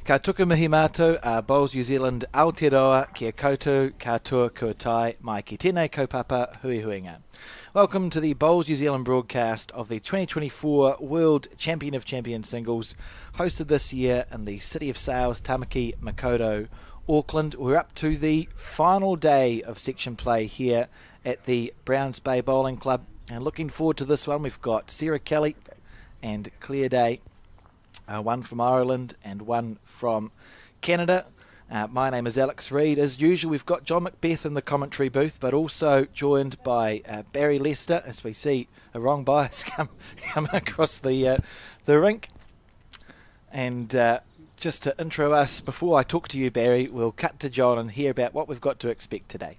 Ka tuku mihi mātou, Bowls New Zealand, Aotearoa, kia koutou, katoa kua tai, mai ki tēnei kaupapa hui huinga. Welcome to the Bowls New Zealand broadcast of the 2024 World Champion of Champions Singles, hosted this year in the City of Sails, Tamaki, Makaurau, Auckland. We're up to the final day of section play here at the Browns Bay Bowling Club, and looking forward to this one. We've got Sarah Kelly and Claire Day. One from Ireland and one from Canada. My name is Alex Reid. As usual, we've got John Macbeth in the commentary booth, but also joined by Barry Lester, as we see a wrong bias come across the rink. And just to intro us, before I talk to you, Barry, we'll cut to John and hear about what we've got to expect today.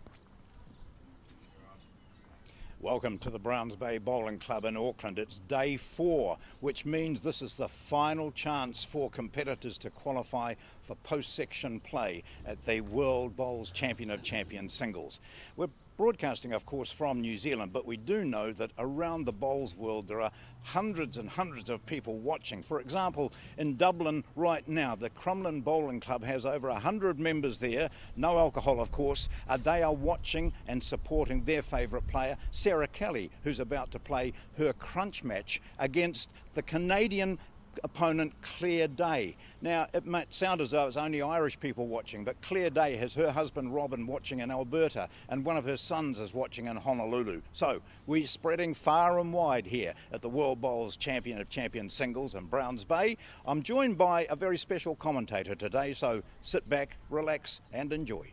Welcome to the Browns Bay Bowling Club in Auckland. It's day 4, which means this is the final chance for competitors to qualify for post-section play at the World Bowls Champion of Champions Singles. We're broadcasting, of course, from New Zealand, but we do know that around the bowls world there are hundreds and hundreds of people watching. For example, in Dublin right now, the Crumlin Bowling Club has over 100 members there, no alcohol of course. They are watching and supporting their favourite player, Sarah Kelly, who's about to play her crunch match against the Canadian opponent Claire Day. Now, it might sound as though it's only Irish people watching, but Claire Day has her husband Robin watching in Alberta, and one of her sons is watching in Honolulu. So we're spreading far and wide here at the World Bowls Champion of Champions Singles in Browns Bay. I'm joined by a very special commentator today, so sit back, relax and enjoy.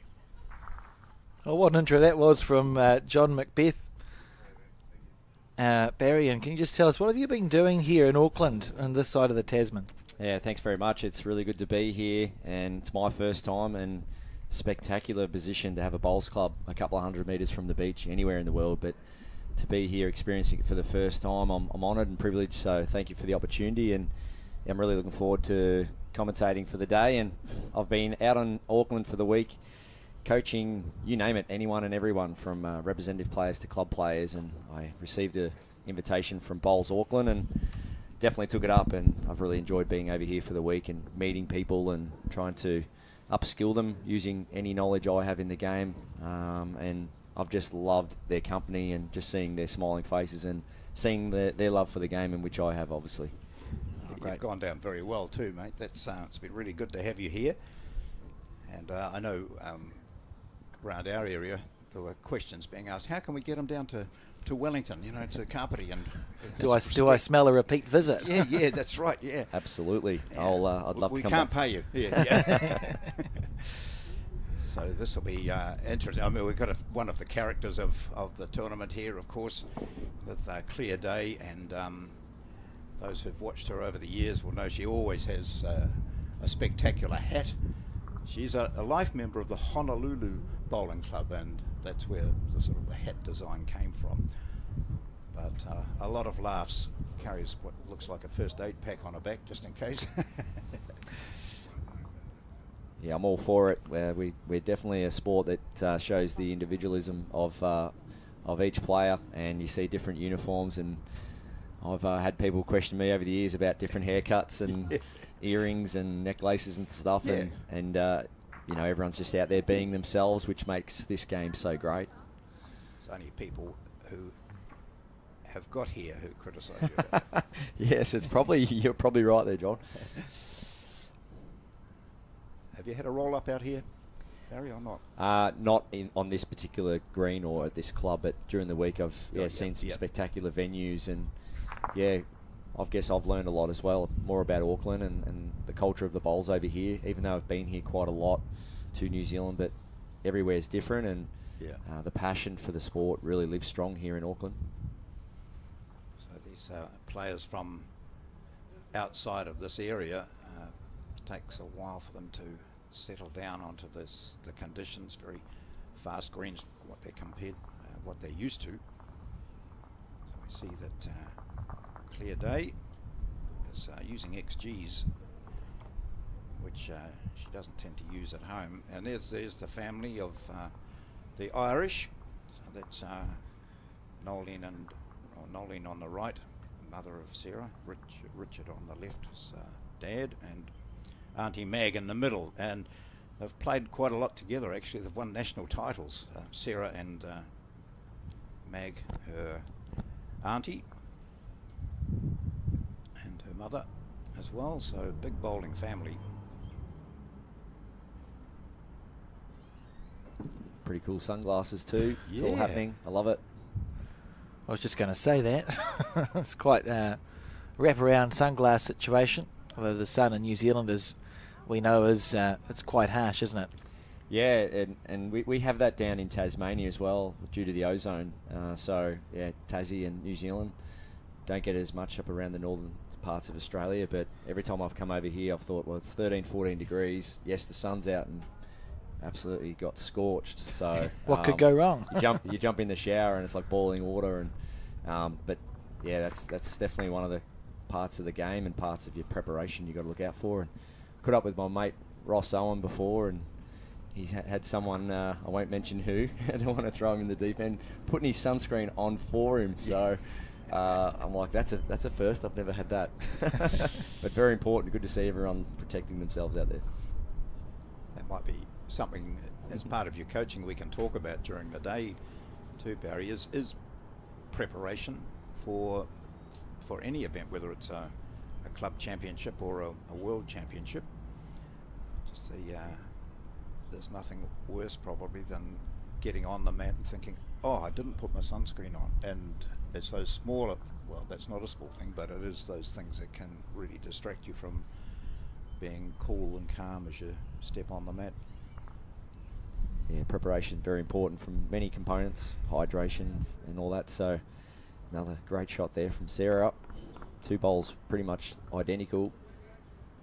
Well, what an intro that was from John Macbeth. Barry, and can you just tell us, what have you been doing here in Auckland on this side of the Tasman? Yeah, thanks very much. It's really good to be here, and it's my first time, and spectacular position to have a bowls club a couple of 100 metres from the beach anywhere in the world, but to be here experiencing it for the first time, I'm honoured and privileged, so thank you for the opportunity, and I'm really looking forward to commentating for the day. And I've been out in Auckland for the week, coaching, you name it, anyone and everyone, from representative players to club players, and I received an invitation from Bowls Auckland and definitely took it up, and I've really enjoyed being over here for the week and meeting people and trying to upskill them using any knowledge I have in the game, and I've just loved their company and just seeing their smiling faces and seeing their love for the game, in which I have, obviously. You've gone down very well too, mate. That's it's been really good to have you here, and I know around our area there were questions being asked, how can we get them down to Wellington, you know, to Kapiti? And do I smell a repeat visit? Yeah, that's right, yeah. Absolutely. Yeah. I'd love to come. We can't back. pay you. Yeah. So this will be interesting. I mean, we've got one of the characters of the tournament here, of course, with Claire Day, and those who've watched her over the years will know she always has a spectacular hat. She's a life member of the Honolulu Bowling Club, and that's where the sort of the hat design came from. But a lot of laughs. Carries what looks like a first aid pack on her back, just in case. Yeah, I'm all for it. We're definitely a sport that shows the individualism of each player, and you see different uniforms, and I've had people question me over the years about different haircuts and earrings and necklaces and stuff, yeah. and you know, everyone's just out there being themselves, which makes this game so great. There's only people who have got here who criticise you. Yes, you're probably right there, John. Have you had a roll up out here, Barry, or not? Not on this particular green or at this club, but during the week I've seen some spectacular venues, and I guess I've learned a lot as well, more about Auckland and the culture of the bowls over here, even though I've been here quite a lot to New Zealand, but everywhere is different, and the passion for the sport really lives strong here in Auckland. So these players from outside of this area, it takes a while for them to settle down onto the conditions, very fast greens, what they're used to. So we see that Claire Day is using XGs, which she doesn't tend to use at home. And there's the family of the Irish. So that's Nolene on the right, mother of Sarah. Richard on the left is dad, and Auntie Mag in the middle, and they've played quite a lot together actually. They've won national titles, Sarah and Mag, her auntie, and her mother as well, so big bowling family. Pretty cool sunglasses too. It's Yeah. all happening. I love it. I was just going to say that. It's quite a wraparound sunglass situation. Although the sun in New Zealand, as we know, is it's quite harsh, isn't it? Yeah, and we have that down in Tasmania as well due to the ozone. So, yeah, Tassie and New Zealand don't get as much up around the northern parts of Australia. But every time I've come over here, I've thought, well, it's 13, 14 degrees. Yes, the sun's out and absolutely got scorched. So What could go wrong? you jump in the shower and it's like boiling water. And but, yeah, that's definitely one of the parts of the game and parts of your preparation you've got to look out for. And caught up with my mate Ross Owen before, and he's had someone, I won't mention who, I don't want to throw him in the deep end, putting his sunscreen on for him. So I'm like, that's a first. I've never had that. But very important. Good to see everyone protecting themselves out there. That might be something as part of your coaching we can talk about during the day too, Barry, is preparation for any event, whether it's a club championship or a world championship. Just there's nothing worse probably than getting on the mat and thinking, oh, I didn't put my sunscreen on. And it's those smaller, well, that's not a small thing, but it is those things that can really distract you from being cool and calm as you step on the mat. Yeah, preparation very important from many components, hydration and all that. So another great shot there from Sarah up. Two bowls pretty much identical.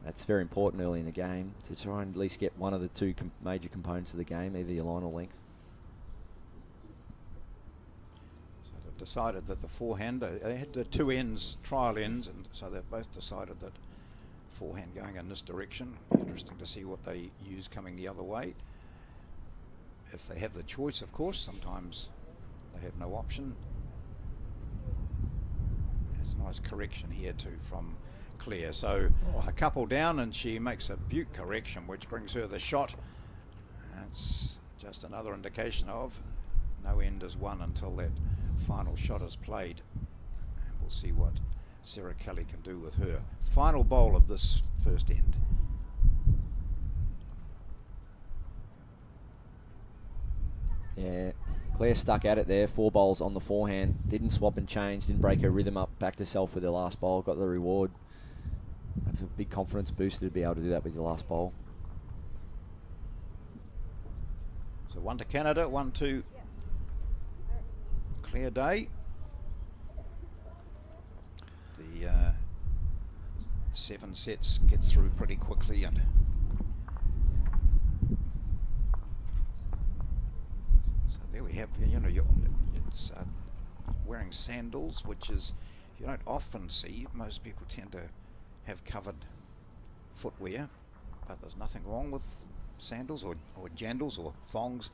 That's very important early in the game to try and at least get one of the two major components of the game, either your line or length. So they've decided that the forehand, they had the two ends, trial ends, and so they've both decided that forehand going in this direction. Interesting to see what they use coming the other way. If they have the choice, of course, sometimes they have no option. There's a nice correction here too from Claire. So a couple down and she makes a beaut correction, which brings her the shot. That's just another indication of no end is won until that final shot is played. And we'll see what Sarah Kelly can do with her final bowl of this first end. Yeah, Claire stuck at it there. 4 bowls on the forehand. Didn't swap and change. Didn't break her rhythm up. Backed herself with her last bowl. Got the reward. That's a big confidence booster to be able to do that with your last bowl. So 1 to Canada, 1 to Claire Day. The 7 sets get through pretty quickly, and so there we have, you know, it's wearing sandals, which is, you don't often see. Most people tend to have covered footwear, but there's nothing wrong with sandals or jandals or thongs.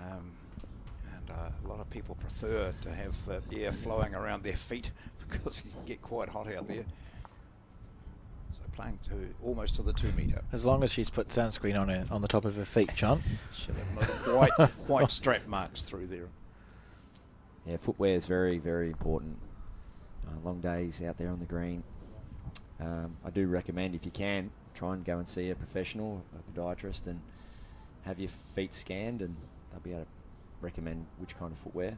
And a lot of people prefer to have the air flowing around their feet because it can get quite hot out there. So playing to almost to the 2 metre. As long as she's put sunscreen on the top of her feet, John. She'll have little white strap marks through there. Yeah, footwear is very, very important. Long days out there on the green. I do recommend, if you can, try and go and see a professional, a podiatrist, and have your feet scanned, and they'll be able to recommend which kind of footwear.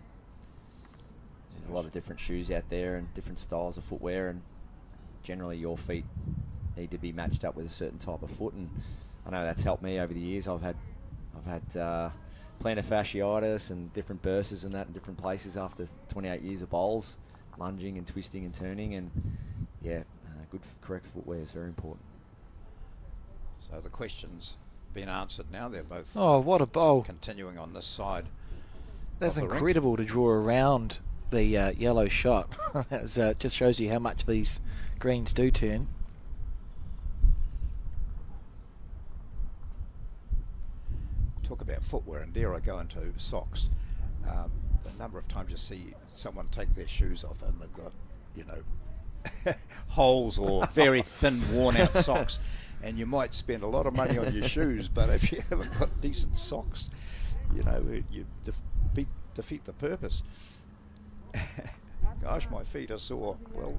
There's a lot of different shoes out there and different styles of footwear, and generally your feet need to be matched up with a certain type of foot. And I know that's helped me over the years. I've had plantar fasciitis and different bursts and that in different places after 28 years of bowls, lunging and twisting and turning, and yeah, good correct footwear is very important. So the question's been answered now. They're both What a bowl. continuing on this side. That's of the incredible to draw around the yellow shot. That just shows you how much these greens do turn. Talk about footwear, and dare I go into socks. The number of times you see someone take their shoes off and they've got, you know, holes or very thin, worn-out socks. and you might spend a lot of money on your shoes, but if you haven't got decent socks, you know, you defeat the purpose. Gosh, my feet are sore. Well,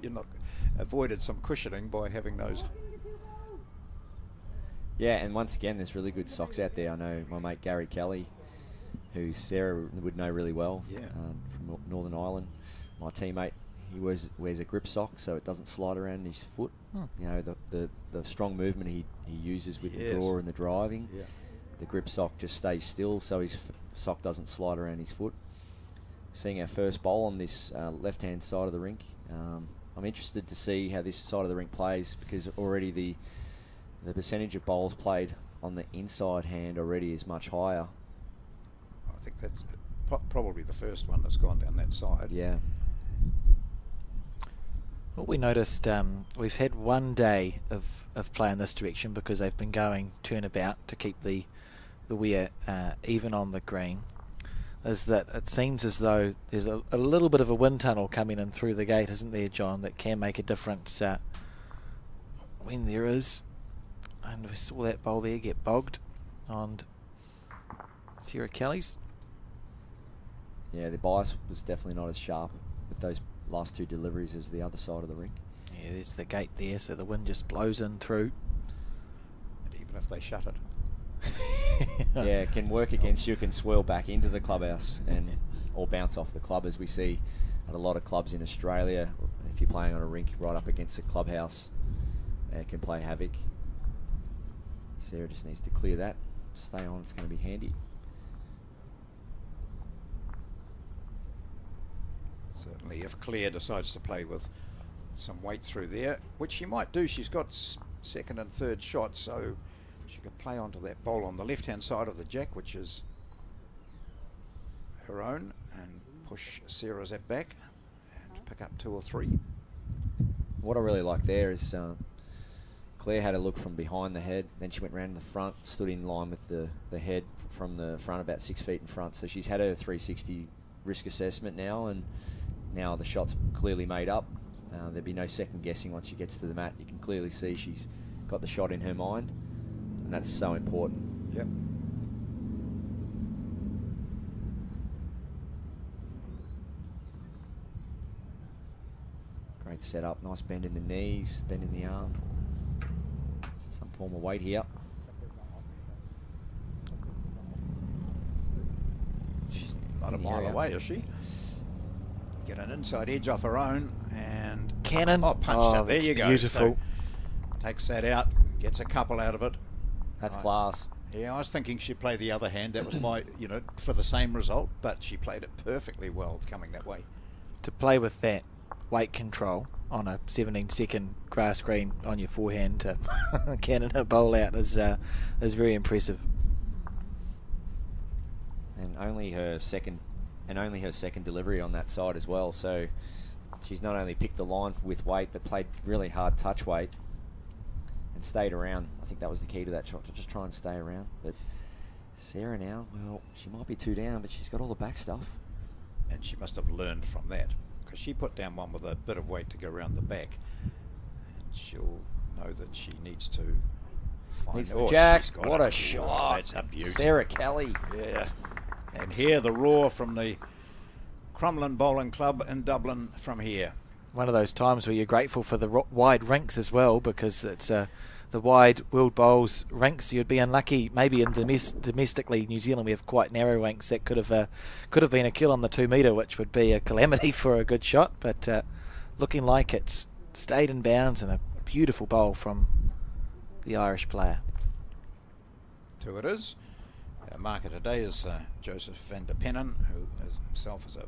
you're not avoided some cushioning by having those. Yeah, and once again, there's really good socks out there. I know my mate Gary Kelly, who Sarah would know really well, from Northern Ireland. My teammate, he wears a grip sock so it doesn't slide around his foot. You know, the strong movement he uses with the draw and the driving. Yeah. The grip sock just stays still so his sock doesn't slide around his foot. Seeing our first bowl on this left-hand side of the rink. I'm interested to see how this side of the rink plays, because already the percentage of bowls played on the inside hand already is much higher. I think that's probably the first one that's gone down that side. Yeah. What we noticed, we've had one day of play in this direction because they've been going turnabout to keep the weir even on the green, is that it seems as though there's a little bit of a wind tunnel coming in through the gate, isn't there, John, that can make a difference when there is. And we saw that bowl there get bogged on Sarah Kelly's. Yeah, the bias was definitely not as sharp with those last two deliveries as the other side of the rink. Yeah, there's the gate there, so the wind just blows in through. And even if they shut it. Yeah, it can work against you. It can swirl back into the clubhouse and or bounce off the club, as we see at a lot of clubs in Australia. If you're playing on a rink right up against a clubhouse, it can play havoc. Sarah just needs to clear that. Stay on, it's going to be handy. Certainly, if Claire decides to play with some weight through there, which she might do, she's got second and third shots, so she could play onto that bowl on the left-hand side of the jack, which is her own, and push Sarah's at back and pick up 2 or 3. What I really like there is Claire had a look from behind the head, then she went round in the front, stood in line with the head from the front, about 6 feet in front. So she's had her 360 risk assessment now, and now the shot's clearly made up. There'd be no second guessing once she gets to the mat. You can clearly see she's got the shot in her mind, and that's so important. Yep. Great setup, nice bend in the knees, bend in the arm. Some form of weight here. She's not a mile away, is she? Get an inside edge off her own, and cannon. Punched out. There you go. Beautiful. So takes that out, gets a couple out of it. That's class. Yeah, I was thinking she'd play the other hand. That was my, for the same result, but she played it perfectly well coming that way. To play with that weight control on a 17-second grass green on your forehand to cannon a bowl out is very impressive. And only her second delivery on that side as well. So she's not only picked the line with weight, but played really hard touch weight and stayed around. I think that was the key to that shot, to just try and stay around. But Sarah now, well, she might be 2 down, but she's got all the back stuff. And she must have learned from that, because she put down one with a bit of weight to go around the back, and she'll know that she needs to find the jack. What a Oh, shot. that's a beauty. Sarah Kelly. Yeah. And hear the roar from the Crumlin Bowling Club in Dublin from here. One of those times where you're grateful for the wide rinks as well, because it's the wide World Bowls rinks. You'd be unlucky. Maybe in domestically New Zealand we have quite narrow rinks that could have been a kill on the 2 metre, which would be a calamity for a good shot. But looking like it's stayed in bounds, and a beautiful bowl from the Irish player. 2 it is. Our marker today is Joseph van der Pennen, who himself is a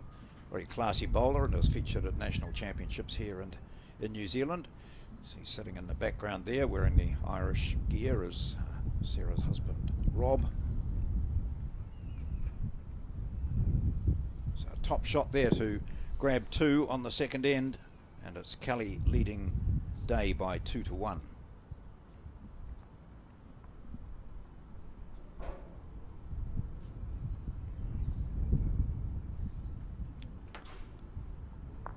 very classy bowler and has featured at national championships here and in New Zealand. So he's sitting in the background there wearing the Irish gear is Sarah's husband Rob. So a top shot there to grab 2 on the second end, and it's Kelly leading Day by 2-1.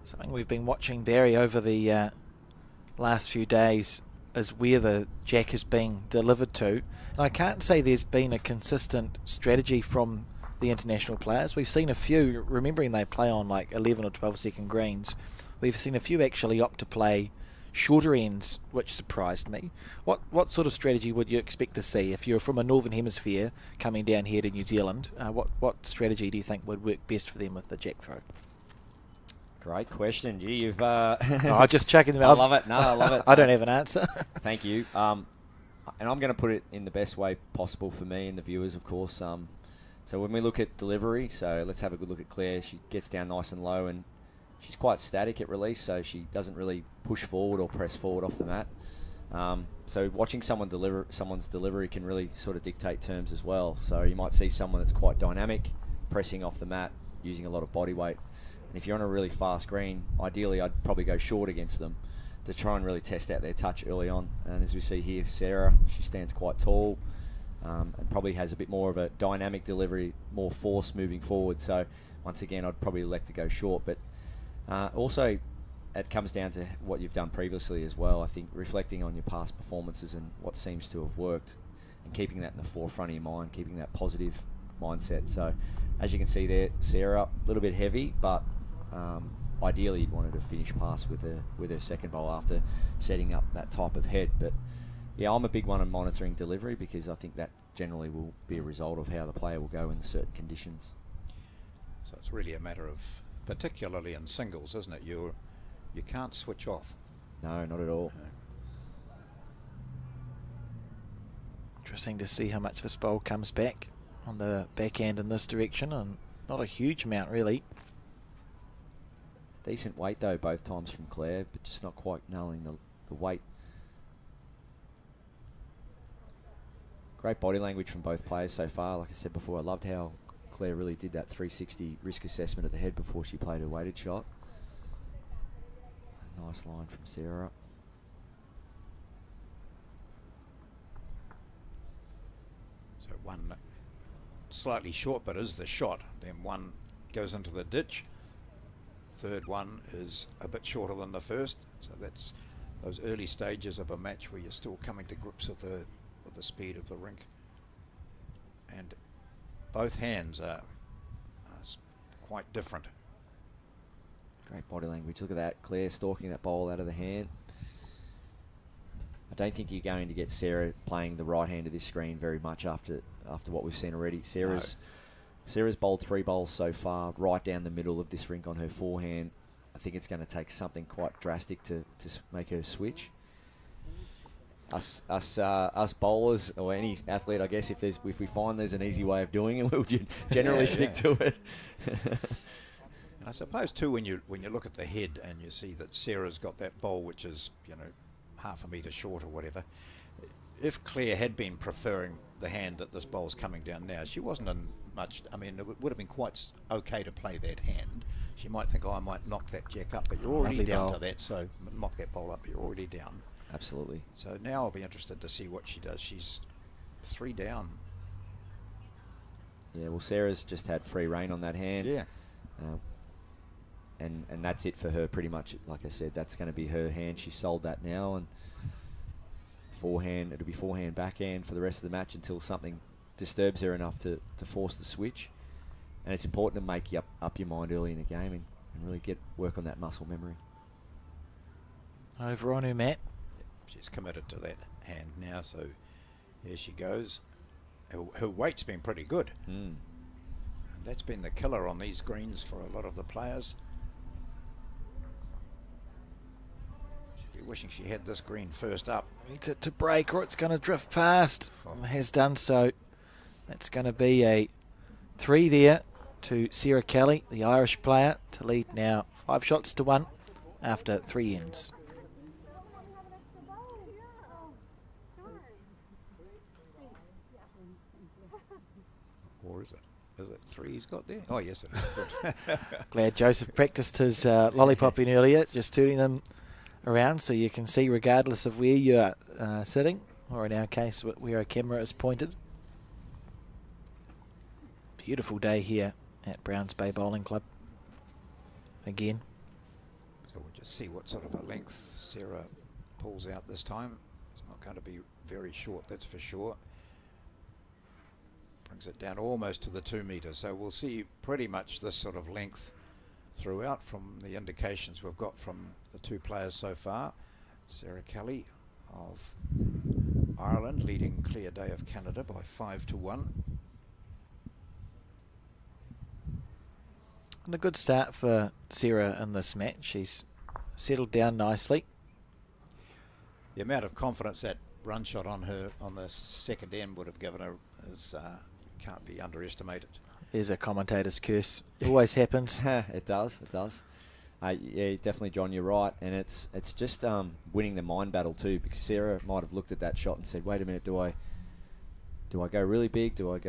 Something we've been watching, Barry, over the last few days is where the jack is being delivered to. And I can't say there's been a consistent strategy from the international players. We've seen a few, remembering they play on like 11 or 12 second greens, we've seen a few actually opt to play shorter ends, which surprised me. What sort of strategy would you expect to see if you're from a northern hemisphere coming down here to New Zealand? What strategy do you think would work best for them with the jack throw? Great question. Gee, you've... I'm just checking them I out. love it. No, I love it. I don't have an answer. Thank you. And I'm going to put it in the best way possible for me and the viewers, of course. So when we look at delivery, so let's have a good look at Claire. She gets down nice and low, and she's quite static at release, so she doesn't really push forward or press forward off the mat. So watching someone's delivery can really sort of dictate terms as well. So you might see someone that's quite dynamic, pressing off the mat, using a lot of body weight. And if you're on a really fast green, ideally I'd probably go short against them to try and really test out their touch early on. And as we see here, Sarah, she stands quite tall and probably has a bit more of a dynamic delivery, more force moving forward. So once again, I'd probably elect to go short. But also, it comes down to what you've done previously as well. I think reflecting on your past performances and what seems to have worked and keeping that in the forefront of your mind, keeping that positive mindset. So as you can see there, Sarah, a little bit heavy, but ideally you'd want her to finish pass with her second bowl after setting up that type of head. But yeah, I'm a big one on monitoring delivery because I think that generally will be a result of how the player will go in certain conditions. So it's really a matter of, particularly in singles, isn't it? You can't switch off. No, not at all. Interesting to see how much this bowl comes back on the backhand in this direction, and not a huge amount really. Decent weight though both times from Claire, but just not quite nailing the weight. Great body language from both players so far. Like I said before, I loved how Claire really did that 360 risk assessment at the head before she played her weighted shot. A nice line from Sarah. So one slightly short, but is the shot. Then one goes into the ditch. Third one is a bit shorter than the first. So that's those early stages of a match where you're still coming to grips with the speed of the rink. And both hands are quite different. Great body language. Look at that. Claire stalking that bowl out of the hand. I don't think you're going to get Sarah playing the right hand of this screen very much after what we've seen already. Sarah's bowled 3 bowls so far, right down the middle of this rink on her forehand. I think it's going to take something quite drastic to make her switch. Us bowlers, or any athlete, I guess, if we find there's an easy way of doing it, we'll generally stick to it. I suppose too, when you look at the head and you see that Sarah's got that bowl which is, you know, half a metre short or whatever. If Claire had been preferring the hand that this bowl's coming down now, she wasn't in much. I mean, it would have been quite okay to play that hand. She might think, oh, I might knock that jack up, but you're already down to that, so knock that bowl up, but you're already down. Absolutely. So now I'll be interested to see what she does. She's 3 down. Yeah, well, Sarah's just had free rein on that hand. Yeah. And that's it for her pretty much. Like I said, that's going to be her hand. She sold that now, and forehand, it'll be forehand, backhand for the rest of the match until something disturbs her enough to force the switch. And it's important to make you up your mind early in the game and really work on that muscle memory. Over on her mat. She's committed to that hand now, so here she goes. Her weight's been pretty good. And that's been the killer on these greens for a lot of the players. She'd be wishing she had this green first up. Needs it to break or it's going to drift past. Has done so. That's going to be a 3 there to Sarah Kelly, the Irish player, to lead now 5 shots to 1 after 3 ends. Or is it 3 he's got there? Oh, yes, it is. Good. Glad Joseph practiced his lollipopping earlier, just turning them around so you can see regardless of where you're sitting, or in our case, where a camera is pointed. Beautiful day here at Browns Bay Bowling Club. Again. So we'll just see what sort of a length Sarah pulls out this time. Not going to be very short, that's for sure. Brings it down almost to the 2 metres. So we'll see pretty much this sort of length throughout from the indications we've got from the two players so far. Sarah Kelly of Ireland leading Claire Day of Canada by 5-1. And a good start for Sarah in this match. She's settled down nicely. The amount of confidence that run shot on her on the second end would have given her is can't be underestimated. There's a commentator's curse. It always happens. It does. It does. Yeah, definitely, John. You're right, and it's just winning the mind battle too, because Sarah might have looked at that shot and said, "Wait a minute, do I go really big? Do I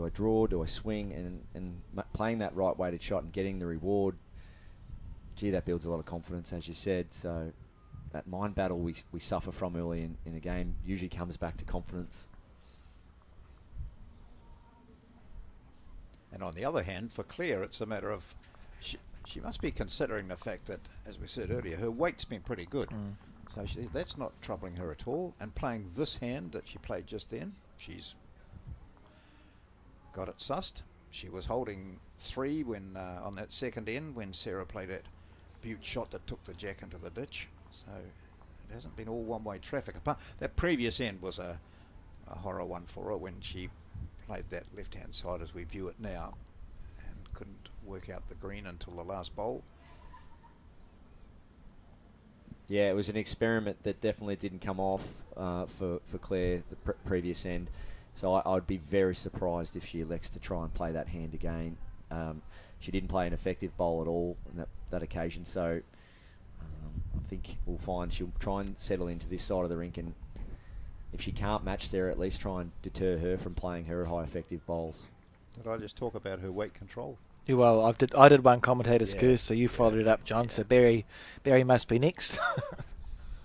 draw? Do I swing?" And playing that right weighted shot and getting the reward. Gee, that builds a lot of confidence, as you said. So that mind battle we suffer from early in the game usually comes back to confidence. And on the other hand, for Claire, it's a matter of she must be considering the fact that, as we said earlier, her weight's been pretty good. So that's not troubling her at all. And playing this hand that she played just then, she's got it sussed. She was holding 3 when on that second end when Sarah played that butte shot that took the jack into the ditch. So it hasn't been all one-way traffic. Apart that previous end was a horror one for her when she played that left-hand side as we view it now and couldn't work out the green until the last bowl. Yeah, it was an experiment that definitely didn't come off for Claire the previous end. So I'd be very surprised if she elects to try and play that hand again. She didn't play an effective bowl at all on that occasion. So I think we'll find she'll try and settle into this side of the rink, and if she can't match Sarah, at least try and deter her from playing her high effective bowls. Did I just talk about her weight control? Yeah, well, I did one commentator's curse, so you followed it up, John. Yeah. So Barry must be next.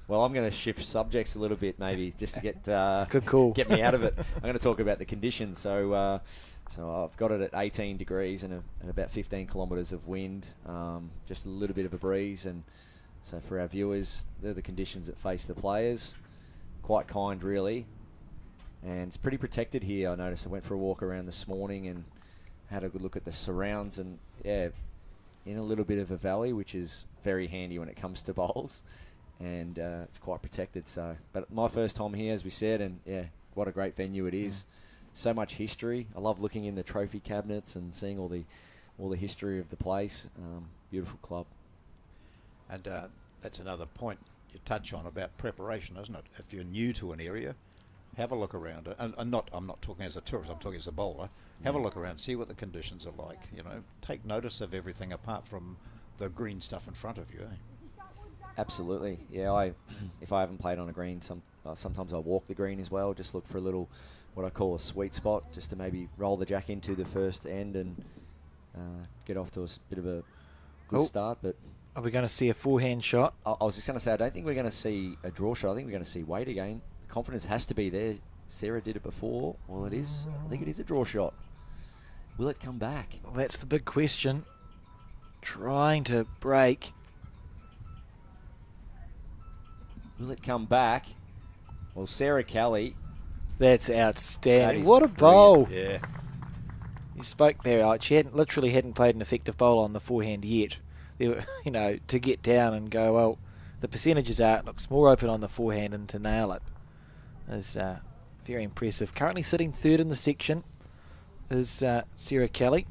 Well, I'm going to shift subjects a little bit, maybe, just to get Good call. get me out of it. I'm going to talk about the conditions. So I've got it at 18 degrees and about 15 kilometres of wind, just a little bit of a breeze. And so for our viewers, they're the conditions that face the players. Quite kind, really. And it's pretty protected here. I noticed I went for a walk around this morning and had a good look at the surrounds, and yeah, in a little bit of a valley, which is very handy when it comes to bowls, and it's quite protected. So, but my first time here, as we said, and yeah, what a great venue it is. So much history. I love looking in the trophy cabinets and seeing all the history of the place. Beautiful club. And that's another point you touch on about preparation, isn't it? If you're new to an area, have a look around it. And I'm not talking as a tourist, I'm talking as a bowler. Have a look around, see what the conditions are like. You know, take notice of everything apart from the green stuff in front of you. Absolutely, yeah. If I haven't played on a green, sometimes I walk the green as well. Just look for a little, what I call a sweet spot, just to maybe roll the jack into the first end and get off to a bit of a good start. But are we going to see a forehand shot? I was just going to say, I don't think we're going to see a draw shot. I think we're going to see weight again. The confidence has to be there. Sarah did it before. Well, it is. I think it is a draw shot. Will it come back? Well, that's the big question. Trying to break. Will it come back? Well, Sarah Kelly. That's outstanding. That is What a bowl. Yeah. You spoke, Barry. Like she literally hadn't played an effective bowl on the forehand yet. There were, to get down and go, well, the percentages are, it looks more open on the forehand, and to nail it is very impressive. Currently sitting third in the section is Sarah Kelly.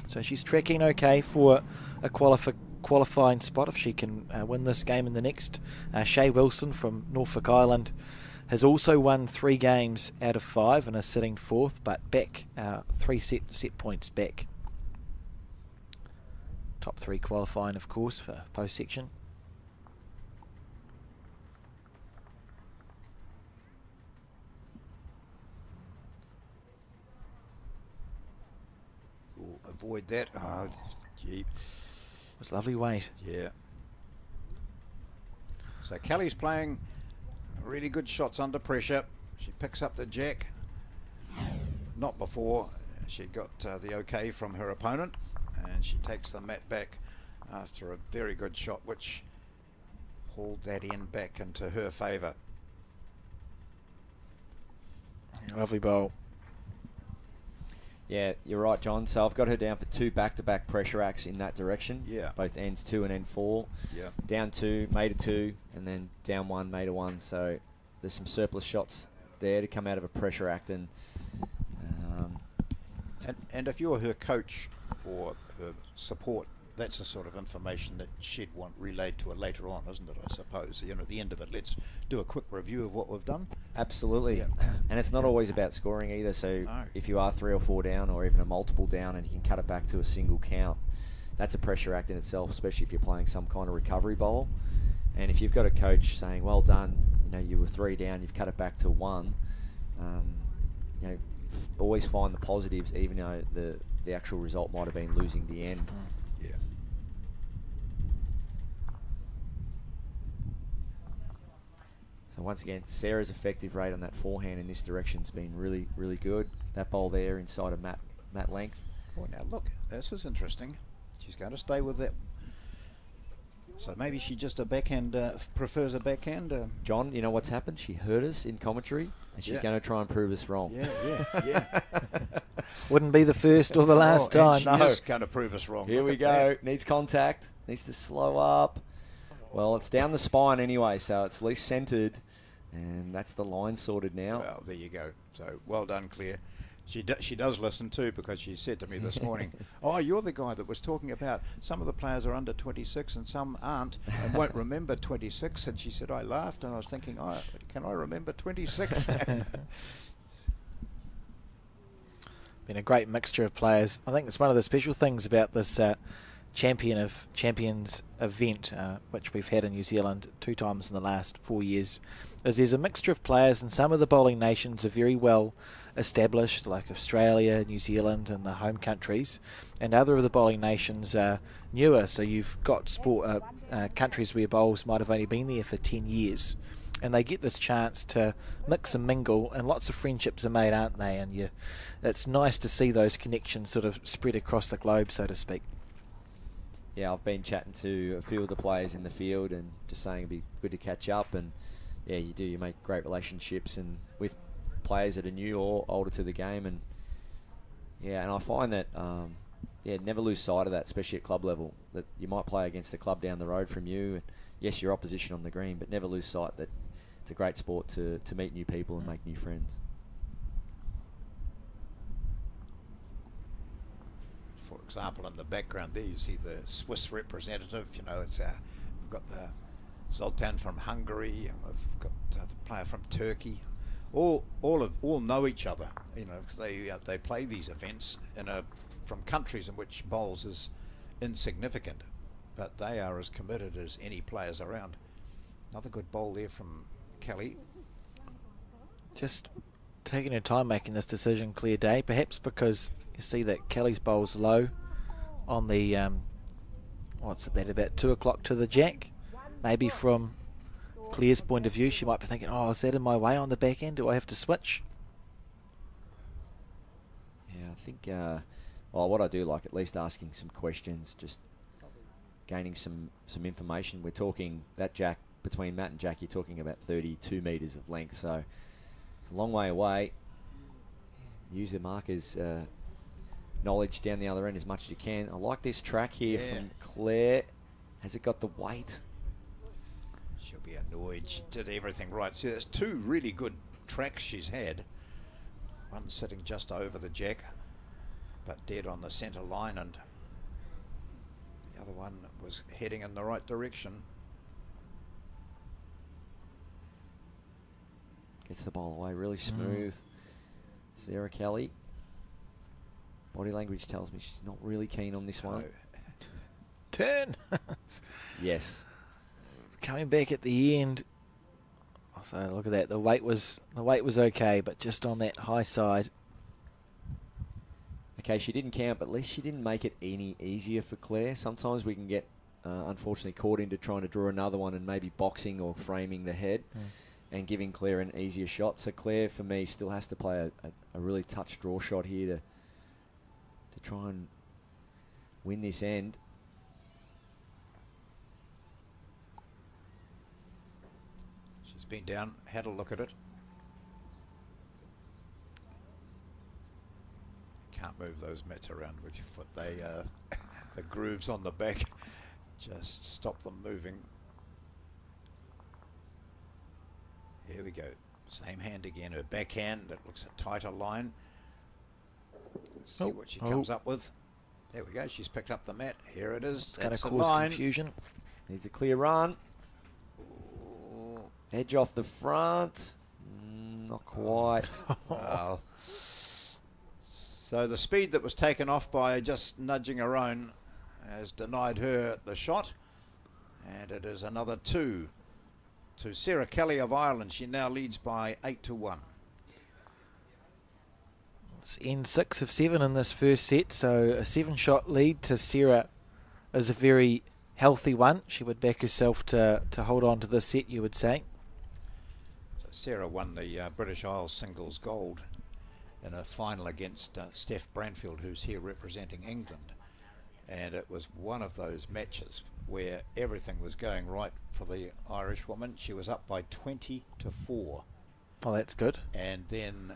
So she's tracking okay for a qualifying spot if she can win this game in the next. Shay Wilson from Norfolk Island has also won 3 games out of 5 and is sitting 4th, but back 3 set points back. Top 3 qualifying, of course, for post section. Avoid that. Oh, gee. It was lovely weight. Yeah. So Kelly's playing really good shots under pressure. She picks up the jack. Not before she got the okay from her opponent, and she takes the mat back after a very good shot, which hauled that end back into her favour. Lovely bowl. Yeah, you're right, John. So I've got her down for 2 back-to-back pressure acts in that direction. Yeah. Both ends 2 and end 4. Yeah. Down 2, made a 2, and then down 1, made a 1. So there's some surplus shots there to come out of a pressure act. And if you're her coach or her support, that's the sort of information that she'd want relayed to her later on, isn't it, I suppose? You know, at the end of it, let's do a quick review of what we've done. Absolutely. Yeah. And it's not always about scoring either. So No. if you are 3 or 4 down, or even a multiple down, and you can cut it back to a single count, that's a pressure act in itself, especially if you're playing some kind of recovery bowl. And if you've got a coach saying, well done, you know, you were 3 down, you've cut it back to 1, you know, always find the positives, even though the actual result might have been losing the end. Yeah. So once again, Sarah's effective rate on that forehand in this direction has been really, really good. That bowl there inside of mat length. Oh, now look, this is interesting. She's going to stay with that. So maybe she just prefers a backhand. John, you know what's happened? She heard us in commentary, and she's going to try and prove us wrong. Yeah. Wouldn't be the first or the last time. She is going to prove us wrong. Here we go. Needs contact. Needs to slow up. Well, it's down the spine anyway, so it's at least centred, and that's the line sorted now. Well, there you go. So well done, Claire. She does listen too, because she said to me this morning, oh, you're the guy that was talking about some of the players are under 26 and some aren't and won't remember 26. And she said, I laughed and I was thinking, oh, can I remember 26? Been a great mixture of players. I think it's one of the special things about this Champion of Champions event, which we've had in New Zealand 2 times in the last 4 years, is there's a mixture of players, and some of the bowling nations are very well established, like Australia, New Zealand and the home countries, and other of the bowling nations are newer, so you've got countries where bowls might have only been there for 10 years, and they get this chance to mix and mingle, and lots of friendships are made, aren't they? And it's nice to see those connections sort of spread across the globe, so to speak. Yeah, I've been chatting to a few of the players in the field and just saying it'd be good to catch up, and yeah, you make great relationships and with players that are new or older to the game, and yeah, and I find that never lose sight of that, especially at club level, that you might play against a club down the road from you, and yes, your opposition on the green, but never lose sight that it's a great sport to meet new people and make new friends. For example, in the background there you see the Swiss representative. You know, it's we've got the Zoltan from Hungary, and we've got the player from Turkey. All know each other. You know, 'cause they play these events from countries in which bowls is insignificant, but they are as committed as any players around. Another good bowl there from Kelly. Just taking her time making this decision, Claire Day, perhaps because you see that Kelly's bowl's low on the what's it, that about 2 o'clock to the jack. Maybe from Claire's point of view, she might be thinking, oh, is that in my way on the back end? Do I have to switch? Yeah, I think what I do like, at least asking some questions, just gaining some information. We're talking that jack, between Matt and Jack, you're talking about 32 metres of length, so it's a long way away. Use the markers knowledge down the other end as much as you can. I like this track here from Claire. Has it got the weight? She'll be annoyed. She did everything right. So there's 2 really good tracks she's had. One sitting just over the jack, but dead on the centre line, and the other one was heading in the right direction. Gets the ball away really smooth. Sarah Kelly. Body language tells me she's not really keen on this one. Turn. Yes. Coming back at the end. So look at that. The weight was okay, but just on that high side. Okay, she didn't count, but at least she didn't make it any easier for Claire. Sometimes we can get, unfortunately, caught into trying to draw another one and maybe boxing or framing the head and giving Claire an easier shot. So Claire, for me, still has to play a really touch draw shot here to try and win this end. She's been down, had a look at it. can't move those mitts around with your foot. They, the grooves on the back just stop them moving. Here we go. Same hand again. Her backhand. That looks a tighter line. Let's see what she comes up with. There we go. She's picked up the mat. Here it is. It's going to cause confusion. Needs a clear run. Edge off the front. Not quite. Well, so the speed that was taken off by just nudging her own has denied her the shot. And it is another 2 to Sarah Kelly of Ireland. She now leads by 8-1. It's end 6 of 7 in this first set, so a 7-shot lead to Sarah is a very healthy one. She would back herself to hold on to this set, you would say. So Sarah won the British Isles singles gold in a final against Steph Branfield, who's here representing England. And it was one of those matches where everything was going right for the Irish woman. She was up by 20-4. Oh, that's good. And then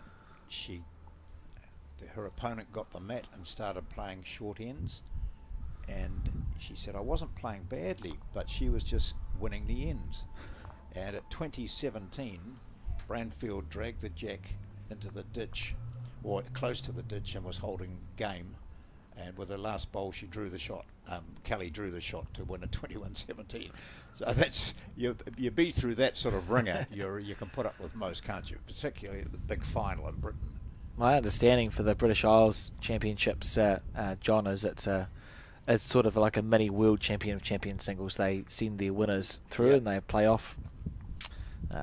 her opponent got the mat and started playing short ends. And she said, I wasn't playing badly, but she was just winning the ends. And at 20-17, Branfield dragged the jack into the ditch, or close to the ditch, and was holding game. And with her last bowl, she drew the shot. Kelly drew the shot to win at 21-17. So that's you beat through that sort of ringer. You can put up with most, can't you? Particularly the big final in Britain. My understanding for the British Isles Championships, John, is it's sort of like a mini world champion of champion singles. They send their winners through and they play off.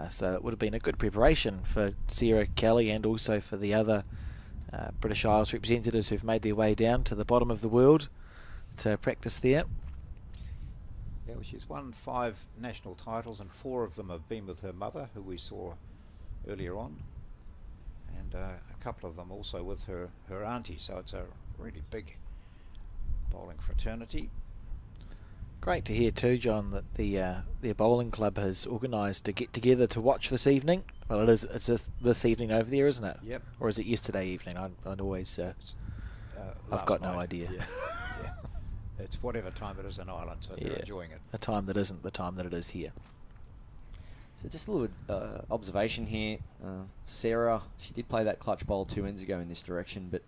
So it would have been a good preparation for Sarah Kelly and also for the other British Isles representatives who've made their way down to the bottom of the world to practice there. Yeah, well, she's won 5 national titles, and 4 of them have been with her mother, who we saw earlier on, and a couple of them also with her auntie. So it's a really big bowling fraternity. Great to hear too, John, that their bowling club has organised to get together to watch this evening. Well, it's this evening over there, isn't it? Yep. Or is it yesterday evening? I'd always I've got no idea. Yeah. Yeah. It's whatever time it is in Ireland, so they're enjoying it. A time that isn't the time that it is here. So just a little observation here. Sarah, she did play that clutch bowl 2 ends ago in this direction, but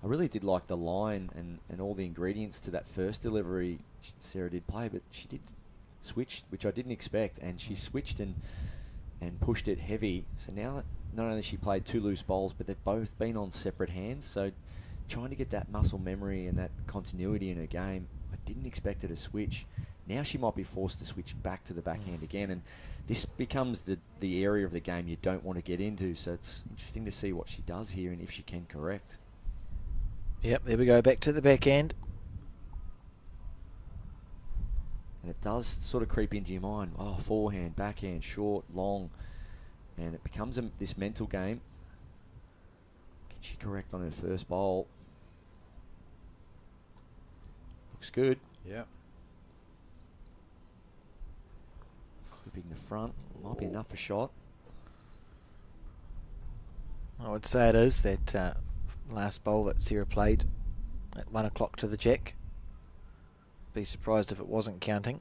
I really did like the line and all the ingredients to that first delivery Sarah did play, but she did switch, which I didn't expect, and she switched and pushed it heavy. So now that not only she played 2 loose bowls, but they've both been on separate hands, so trying to get that muscle memory and that continuity in her game, I didn't expect her to switch. Now she might be forced to switch back to the backhand again, and this becomes the area of the game you don't want to get into, so it's interesting to see what she does here and if she can correct. Yep, there we go, back to the backhand. And it does sort of creep into your mind. Oh, forehand, backhand, short, long. And it becomes this mental game. Can she correct on her first bowl? Looks good. Yeah. Clipping the front. Might be enough for shot. I would say it is that last bowl that Sarah played at 1 o'clock to the jack. Be surprised if it wasn't counting.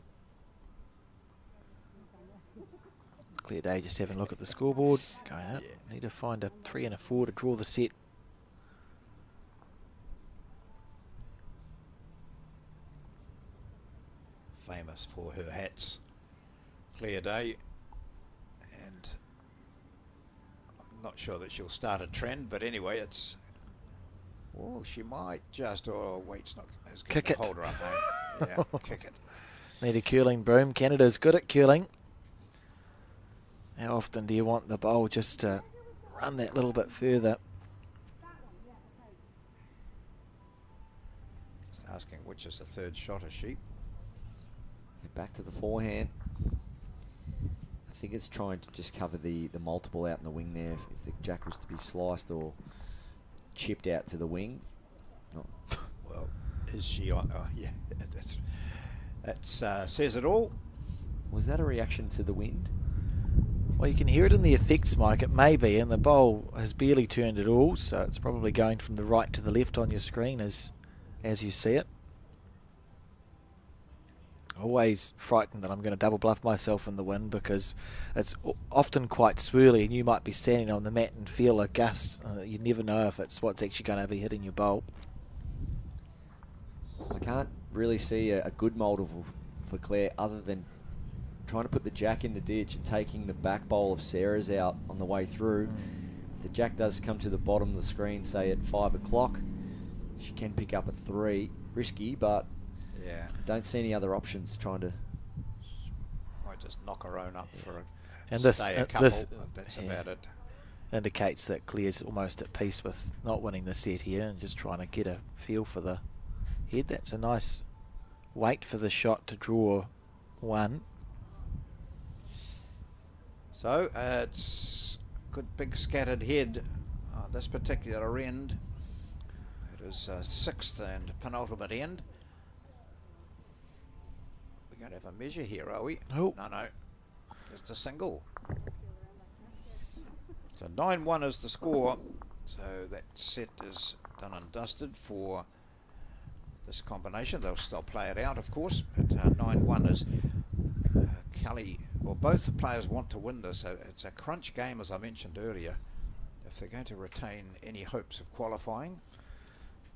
Clear day, just having a look at the scoreboard. Going up. Yeah. Need to find a 3 and a 4 to draw the set. Famous for her hats. Clear day. And I'm not sure that she'll start a trend, but anyway, it's... Oh, she might just... Oh, wait, it's not as good. Kick it. Hold her up, hey? Yeah, kick it. Need a curling broom. Canada's good at curling. How often do you want the bowl just to run that little bit further? Just asking which is the third shot, is she? Get back to the forehand. I think it's trying to just cover the multiple out in the wing there. If the jack was to be sliced or chipped out to the wing. No. Well, is she on? Oh, yeah, that says it all. Was that a reaction to the wind? Well, you can hear it in the effects mic. It may be, and the bowl has barely turned at all, so it's probably going from the right to the left on your screen as you see it. Always frightened that I'm going to double bluff myself in the wind because it's often quite swirly, and you might be standing on the mat and feel a gust. You never know if it's what's actually going to be hitting your bowl. I can't really see a good mould for Claire other than trying to put the jack in the ditch and taking the back bowl of Sarah's out on the way through. If the jack does come to the bottom of the screen, say at 5 o'clock, she can pick up a 3. Risky, but yeah, don't see any other options trying to... Might just knock her own up for a, and stay a couple, that's about it. Indicates that Claire's almost at peace with not winning the set here and just trying to get a feel for the head. That's a nice wait for the shot to draw 1. So it's good big scattered head on this particular end. It is 6th and penultimate end. We're going to have a measure here, are we? Oh. No. Just a single. So 9-1 is the score. So that set is done and dusted for this combination. They'll still play it out, of course, but 9-1 is Kelly, well, both the players want to win this. It's a crunch game, as I mentioned earlier. If they're going to retain any hopes of qualifying,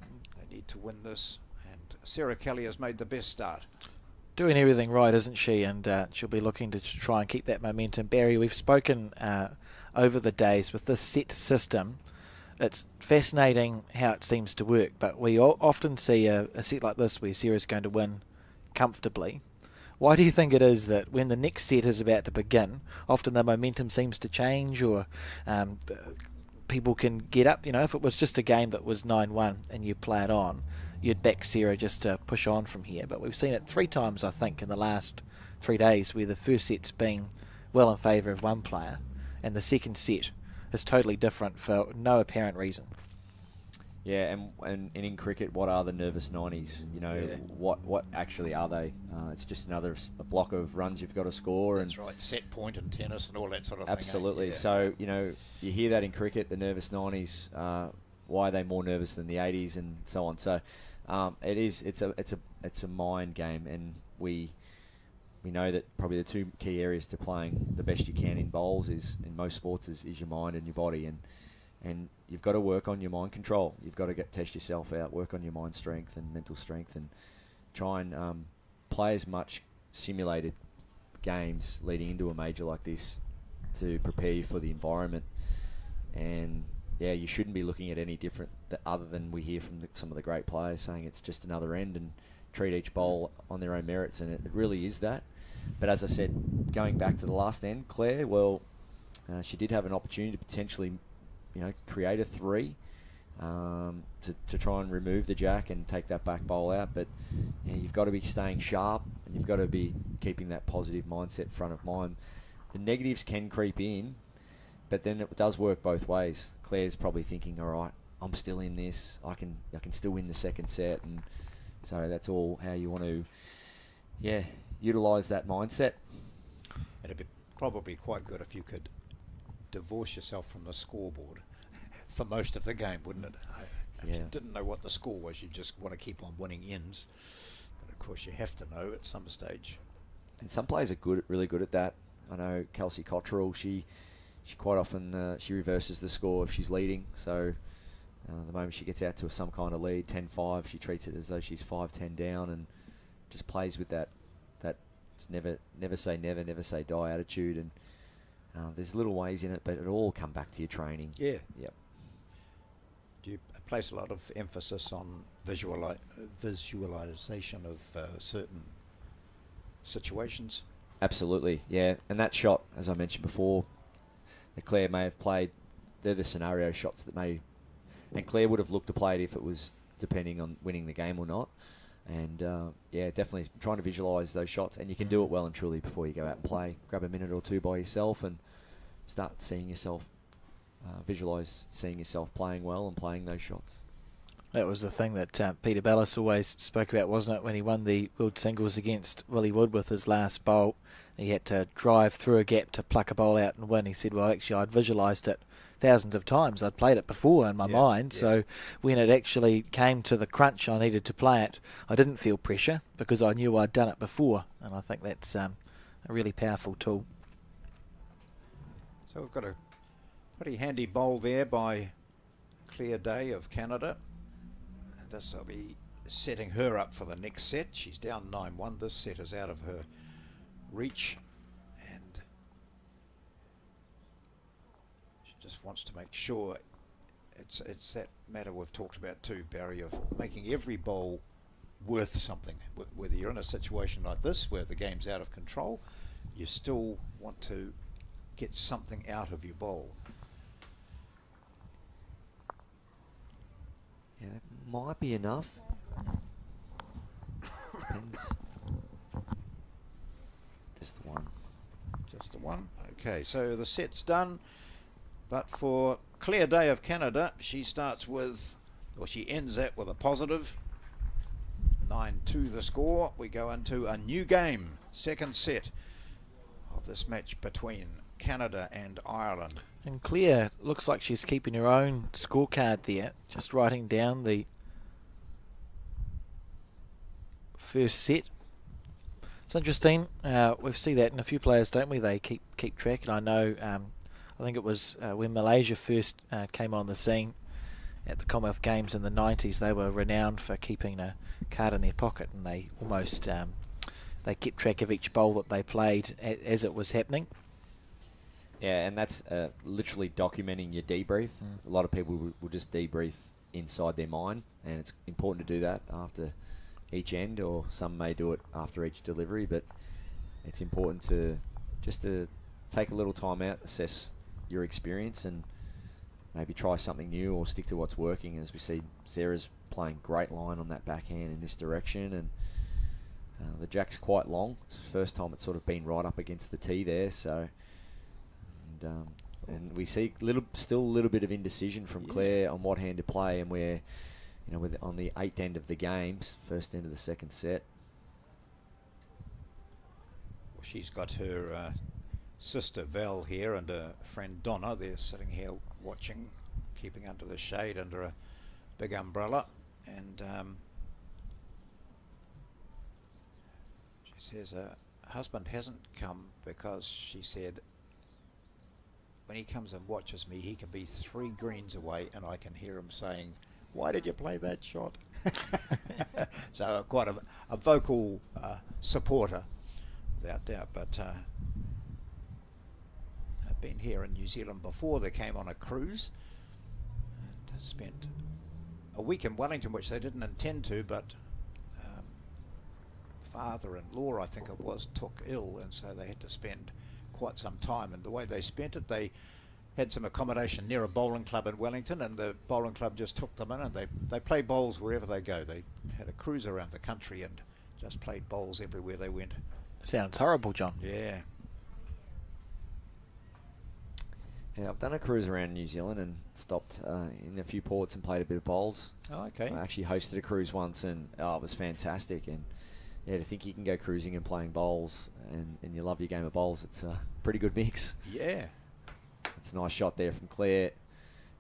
they need to win this, and Sarah Kelly has made the best start. Doing everything right, isn't she? And she'll be looking to try and keep that momentum. Barry, we've spoken over the days with this set system. It's fascinating how it seems to work, but we often see a set like this where Sarah's going to win comfortably. Why do you think it is that when the next set is about to begin, often the momentum seems to change, or people can get up? You know, if it was just a game that was 9-1 and you play it on, you'd back Sarah just to push on from here. But we've seen it 3 times, I think, in the last 3 days, where the first set's been well in favour of one player, and the second set is totally different for no apparent reason. Yeah, and in cricket, what are the nervous 90s? You know, yeah. What actually are they? It's just another block of runs you've got to score. That's right, set point in tennis and all that sort of absolutely. thing. Yeah. So, you know, you hear that in cricket, the nervous 90s. Why are they more nervous than the 80s and so on? So, it's a mind game, and we know that probably the 2 key areas to playing the best you can in bowls is, in most sports, is your mind and your body, and you've got to work on your mind control. You've got to test yourself out, work on your mind strength and mental strength, and try and play as much simulated games leading into a major like this to prepare you for the environment. And yeah, you shouldn't be looking at any different other than we hear from some of the great players saying it's just another end and treat each bowl on their own merits, and it really is that. But as I said, going back to the last end, Claire, well, she did have an opportunity to potentially, you know, create a 3 to try and remove the jack and take that back bowl out. But you know, you've got to be staying sharp, and you've got to be keeping that positive mindset front of mind. The negatives can creep in, but then it does work both ways. Claire's probably thinking, all right, I'm still in this. I can still win the second set, and so that's all how you want to, utilise that mindset. It'd be probably quite good if you could divorce yourself from the scoreboard for most of the game, wouldn't it? If you didn't know what the score was, you just want to keep on winning ends. But of course, you have to know at some stage. And some players are really good at that. I know Kelsey Cottrell, she quite often she reverses the score if she's leading. So the moment she gets out to some kind of lead, 10-5, she treats it as though she's 5-10 down and just plays with that never say never, never say die attitude. And there's little ways in it, but it'll all come back to your training. Yeah. Yep. Do you place a lot of emphasis on visualization of certain situations? Absolutely, yeah. And that shot, as I mentioned before, that Claire may have played, they're the scenario shots that may, and Claire would have looked to play it if it was depending on winning the game or not. And definitely trying to visualise those shots, and you can do it well and truly before you go out and play. Grab a minute or 2 by yourself and start seeing yourself, visualise seeing yourself playing well and playing those shots. That was the thing that Peter Bellis always spoke about, wasn't it, when he won the World Singles against Willie Wood with his last bowl. He had to drive through a gap to pluck a bowl out and win. He said, well, actually, I'd visualised it thousands of times. I'd played it before in my mind, so when it actually came to the crunch I needed to play it, I didn't feel pressure because I knew I'd done it before, and I think that's a really powerful tool. So we've got a pretty handy bowl there by Clear Day of Canada. And this will be setting her up for the next set. She's down 9-1. This set is out of her reach, and she just wants to make sure it's that matter we've talked about too, Barry, of making every bowl worth something. Whether you're in a situation like this where the game's out of control, you still want to get something out of your bowl. Yeah, that might be enough. Depends. Just the one. Just the one. Okay, so the set's done. But for Clear Day of Canada, she starts with, or she ends that with a positive. 9-2 the score. We go into a new game, second set of this match between Canada and Ireland. And Claire looks like she's keeping her own scorecard there, just writing down the first set. It's interesting. We see that in a few players, don't we? They keep track. And I know, I think it was when Malaysia first came on the scene at the Commonwealth Games in the 90s. They were renowned for keeping a card in their pocket, and they almost they kept track of each bowl that they played as it was happening. Yeah, and that's literally documenting your debrief. A lot of people will just debrief inside their mind, and it's important to do that after each end, or some may do it after each delivery, but it's important to take a little time out, assess your experience, and maybe try something new or stick to what's working. As we see, Sarah's playing great line on that backhand in this direction, and the jack's quite long. It's the first time it's sort of been right up against the tee there, so and we see still a little bit of indecision from Claire on what hand to play, and we're on the 8th end of the games, first end of the second set. Well, she's got her sister Val here and her friend Donna. They're sitting here watching, keeping under the shade under a big umbrella, and she says her husband hasn't come because she said when he comes and watches me, he can be 3 greens away and I can hear him saying, "Why did you play that shot?" So quite a vocal supporter, without doubt. But I've been here in New Zealand before. They came on a cruise and spent a week in Wellington, which they didn't intend to, but father-in-law, I think it was, took ill, and so they had to spend quite some time. And the way they spent it, they had some accommodation near a bowling club in Wellington, and the bowling club just took them in, and they play bowls wherever they go. They had a cruise around the country and just played bowls everywhere they went. Sounds horrible, John. Yeah. Yeah, I've done a cruise around New Zealand and stopped in a few ports and played a bit of bowls. Oh, okay. I actually hosted a cruise once, and it was fantastic. And yeah, to think you can go cruising and playing bowls, and you love your game of bowls, it's a pretty good mix. Yeah. It's a nice shot there from Claire.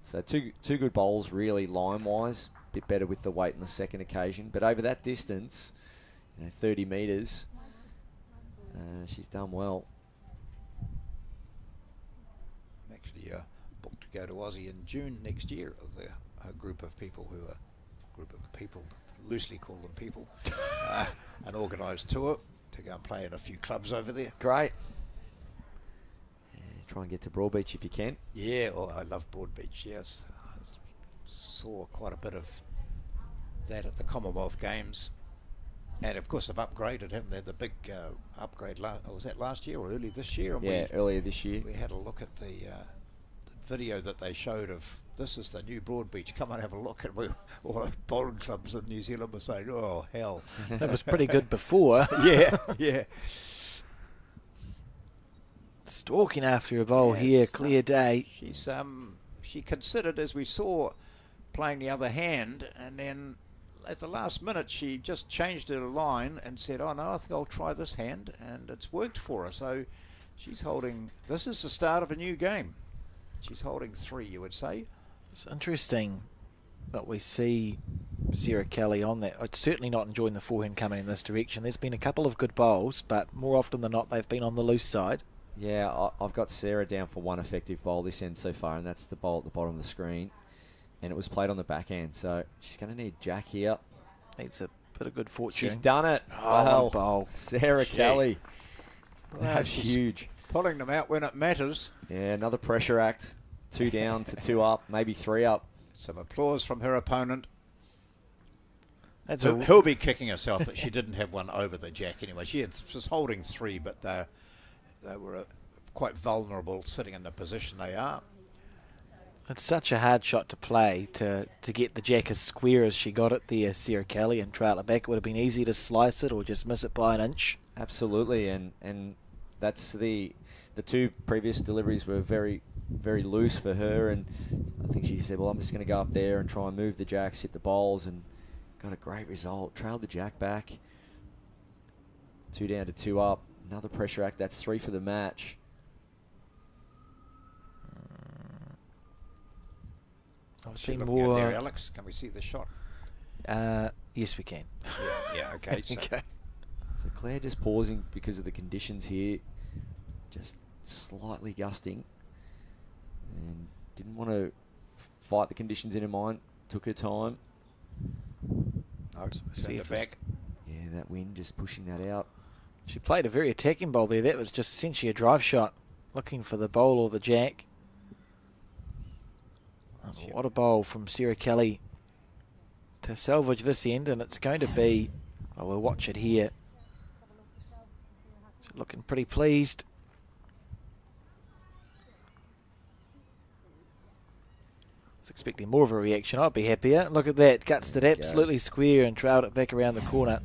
So two good bowls, really, line-wise. A bit better with the weight on the second occasion. But over that distance, 30 metres, she's done well. I'm actually booked to go to Aussie in June next year with a group of people loosely call them people, an organised tour to go and play in a few clubs over there. Great. Yeah, try and get to Broadbeach if you can. Yeah, well, I love Broadbeach, yes. I saw quite a bit of that at the Commonwealth Games. And of course they've upgraded, haven't they? The big upgrade, was that last year or early this year? And yeah, earlier this year. We had a look at the video that they showed of, this is the new Broadbeach, come and have a look. And all the bowling clubs in New Zealand were saying, oh, hell. That was pretty good before. Yeah, yeah. Stalking after a bowl here, Clear Day. She's she considered, as we saw playing the other hand, and then at the last minute she just changed her line and said, oh no, I think I'll try this hand, and it's worked for her. So she's holding, this is the start of a new game. She's holding 3, you would say. It's interesting that we see Sarah Kelly on that. I'm certainly not enjoying the forehand coming in this direction. There's been a couple of good bowls, but more often than not they've been on the loose side. Yeah, I've got Sarah down for 1 effective bowl this end so far, and that's the bowl at the bottom of the screen. And it was played on the backhand, so she's going to need Jack here. Needs a bit of good fortune. She's done it. Oh, Well, bowl. Sarah Kelly. Well, That's she's huge. pulling them out when it matters. Yeah, another pressure act. 2 down to 2 up, maybe 3 up. Some applause from her opponent. That's So a, he'll be kicking herself that she didn't have one over the jack anyway. She was holding 3, but they were quite vulnerable sitting in the position they are. it's such a hard shot to play to get the jack as square as she got it there, Sarah Kelly, and trail it back. It would have been easy to slice it or just miss it by an inch. Absolutely, and that's the 2 previous deliveries were very, very loose for her, and I think she said, well, I'm just going to go up there and try and move the jacks, hit the bowls, and got a great result. Trailed the jack back. 2 down to 2 up. Another pressure act. That's 3 for the match. I've seen Looking at more. there, Alex, can we see the shot? Yes, we can. Yeah, okay. So Okay. So Claire just pausing because of the conditions here. Just slightly gusting. And didn't want to fight the conditions in her mind. Took her time. see if the back. Yeah, that wind just pushing that out. She played a very attacking bowl there. That was just essentially a drive shot, looking for the bowl or the jack. Oh, what a bowl from Sarah Kelly to salvage this end, and it's going to be, well, we'll watch it here. She's looking pretty pleased. I was expecting more of a reaction. I'd be happier. Look at that. Gutsed it absolutely square and trailed it back around the corner.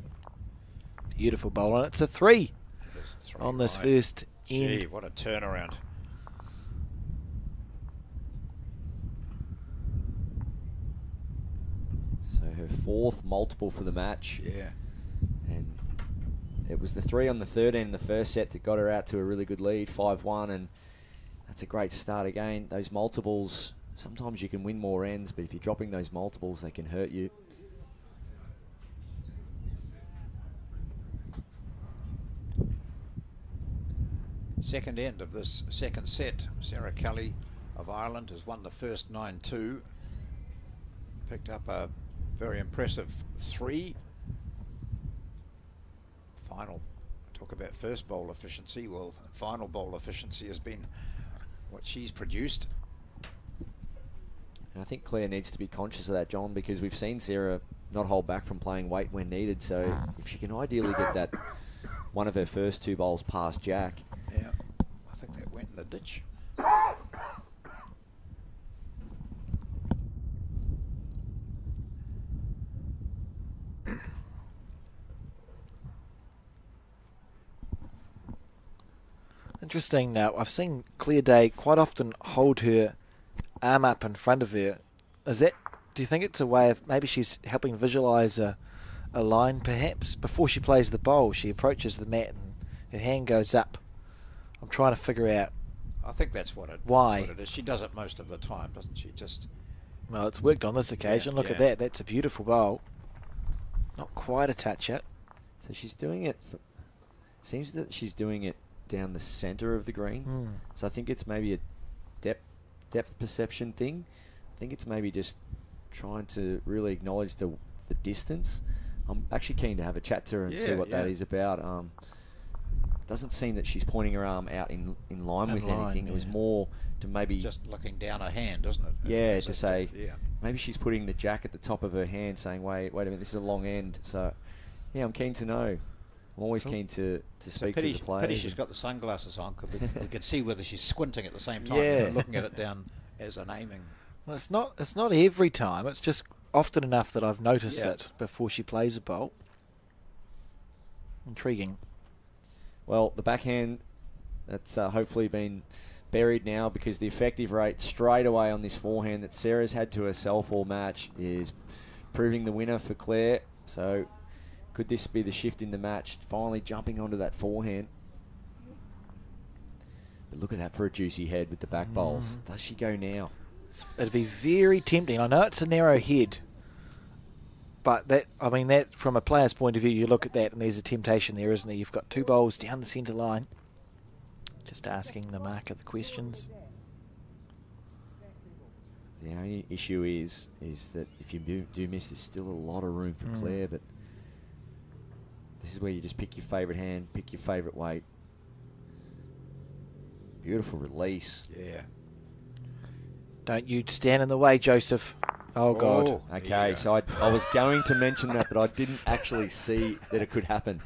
Beautiful bowl, and it's a 3 on this first end. Gee, what a turnaround. So her 4th multiple for the match. Yeah. And it was the 3 on the third end in the first set that got her out to a really good lead, 5-1, and that's a great start again. Those multiples, sometimes you can win more ends, but if you're dropping those multiples, they can hurt you. Second end of this second set. Sarah Kelly of Ireland has won the first 9-2. Picked up a very impressive 3. Final, talk about first bowl efficiency. Well, final bowl efficiency has been what she's produced. And I think Claire needs to be conscious of that, John, because we've seen Sarah not hold back from playing weight when needed. So if she can ideally get that one of her first 2 bowls past Jack. Yeah, I think that went in the ditch. Interesting. Now, I've seen Claire Day quite often hold her arm up in front of her. Is that? Do you think it's a way of maybe she's helping visualise a line, perhaps before she plays the bowl? She approaches the mat and her hand goes up. I'm trying to figure out. I think that's what it, Why? what it is. She does it most of the time, doesn't she? Just Well, it's worked on this occasion. Look at that. That's a beautiful bowl. Not quite a touch it. So she's doing it. Seems that she's doing it down the centre of the green. So I think it's maybe a depth perception thing. I think it's maybe just trying to really acknowledge the distance. I'm actually keen to have a chat to her and see what that is about. Doesn't seem that she's pointing her arm out in line with anything. It was more to maybe just looking down her hand, doesn't it? Yeah, to say maybe she's putting the jack at the top of her hand, saying, "Wait a minute, this is a long end." So yeah, I'm keen to know. I'm always keen to speak to the players. Pity she's got the sunglasses on, because we could see whether she's squinting at the same time. Yeah. Looking at it down as an aiming. Well, it's not every time. It's just often enough that I've noticed it before she plays a bowl. Intriguing. Well, the backhand, that's hopefully been buried now because the effective rate straight away on this forehand that Sarah's had to herself all match is proving the winner for Claire. So could this be the shift in the match? Finally jumping onto that forehand. But look at that for a juicy head with the back bowls. Does she go now? It'd be very tempting. I know it's a narrow head, but that from a player's point of view, you look at that and there's a temptation there, isn't there? You've got 2 bowls down the centre line. Just asking the marker the questions. The only issue is that if you do miss, there's still a lot of room for Claire, but this is where you just pick your favourite hand, pick your favourite weight. Beautiful release. Yeah. Don't you stand in the way, Joseph. Oh, God. Okay, so I was going to mention that, but I didn't actually see that it could happen.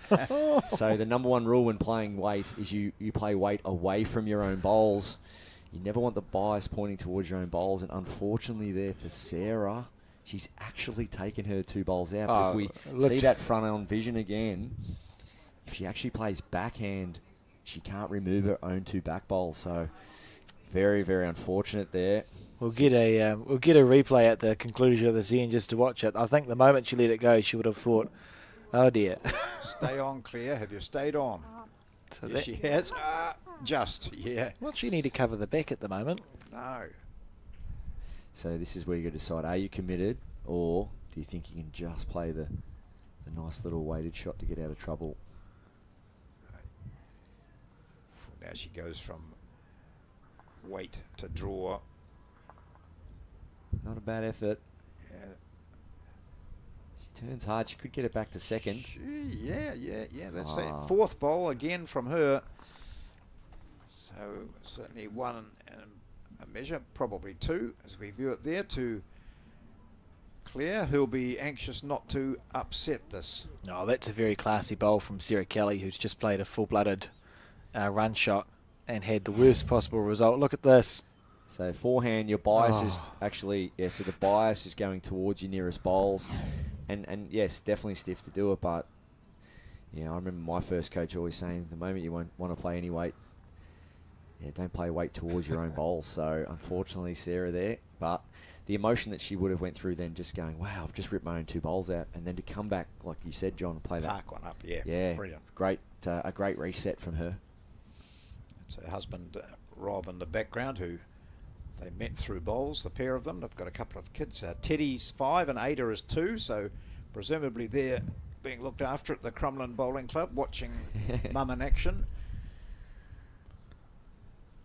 So the number 1 rule when playing weight is you play weight away from your own bowls. You never want the bias pointing towards your own bowls, and unfortunately there for Sarah, she's actually taken her 2 bowls out. But if we see that front-on vision again, if she actually plays backhand, she can't remove her own 2 back bowls. So very, very unfortunate there. We'll get a replay at the conclusion of the scene just to watch it. I think the moment she let it go, she would have thought, oh dear. Stay on, Claire. Have you stayed on? So yes, she has. Yeah. Well, she need to cover the back at the moment. No. So this is where you got to decide, are you committed, or do you think you can just play the nice little weighted shot to get out of trouble? Now she goes from weight to draw. Not a bad effort. Yeah. She turns hard. She could get it back to second. Yeah. That's it. 4th bowl again from her. So certainly 1 and a measure, probably 2, as we view it there, to Claire, who'll be anxious not to upset this. No, that's a very classy bowl from Sarah Kelly, who's just played a full-blooded run shot and had the worst possible result. Look at this. So forehand, your bias is actually, so the bias is going towards your nearest bowls. And yes, definitely stiff to do it, but yeah, I remember my first coach always saying, the moment you want to play any weight, don't play weight towards your own bowls. So unfortunately, Sarah there, but the emotion that she would have went through then, just going, wow, I've just ripped my own 2 bowls out, and then to come back, like you said, John, and play that. Park one up, yeah. Brilliant. Great, a great reset from her. It's her husband, Rob, in the background, who they met through bowls, the pair of them. They've got a couple of kids. Teddy's 5 and Ada is 2, so presumably they're being looked after at the Crumlin Bowling Club, watching mum in action.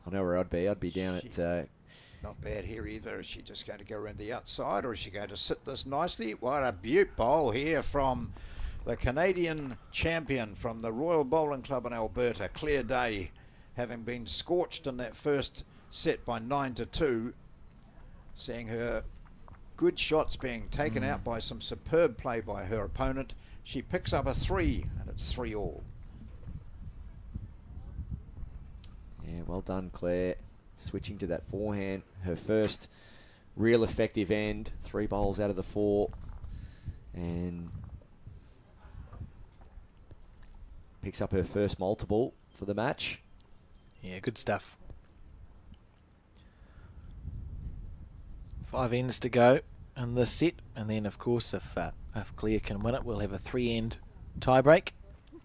I know where I'd be. I'd be down at... Not bad here either. Is she just going to go around the outside, or is she going to sit this nicely? What a beaut bowl here from the Canadian champion from the Royal Bowling Club in Alberta, Claire Day, having been scorched in that first set by 9-2, seeing her good shots being taken out by some superb play by her opponent. She picks up a 3, and it's 3-all. Yeah, well done, Claire. Switching to that forehand, her first real effective end, 3 bowls out of the 4, and picks up her first multiple for the match. Yeah, good stuff. 5 ends to go in this set, and then of course if Claire can win it, we'll have a 3-end tiebreak. We've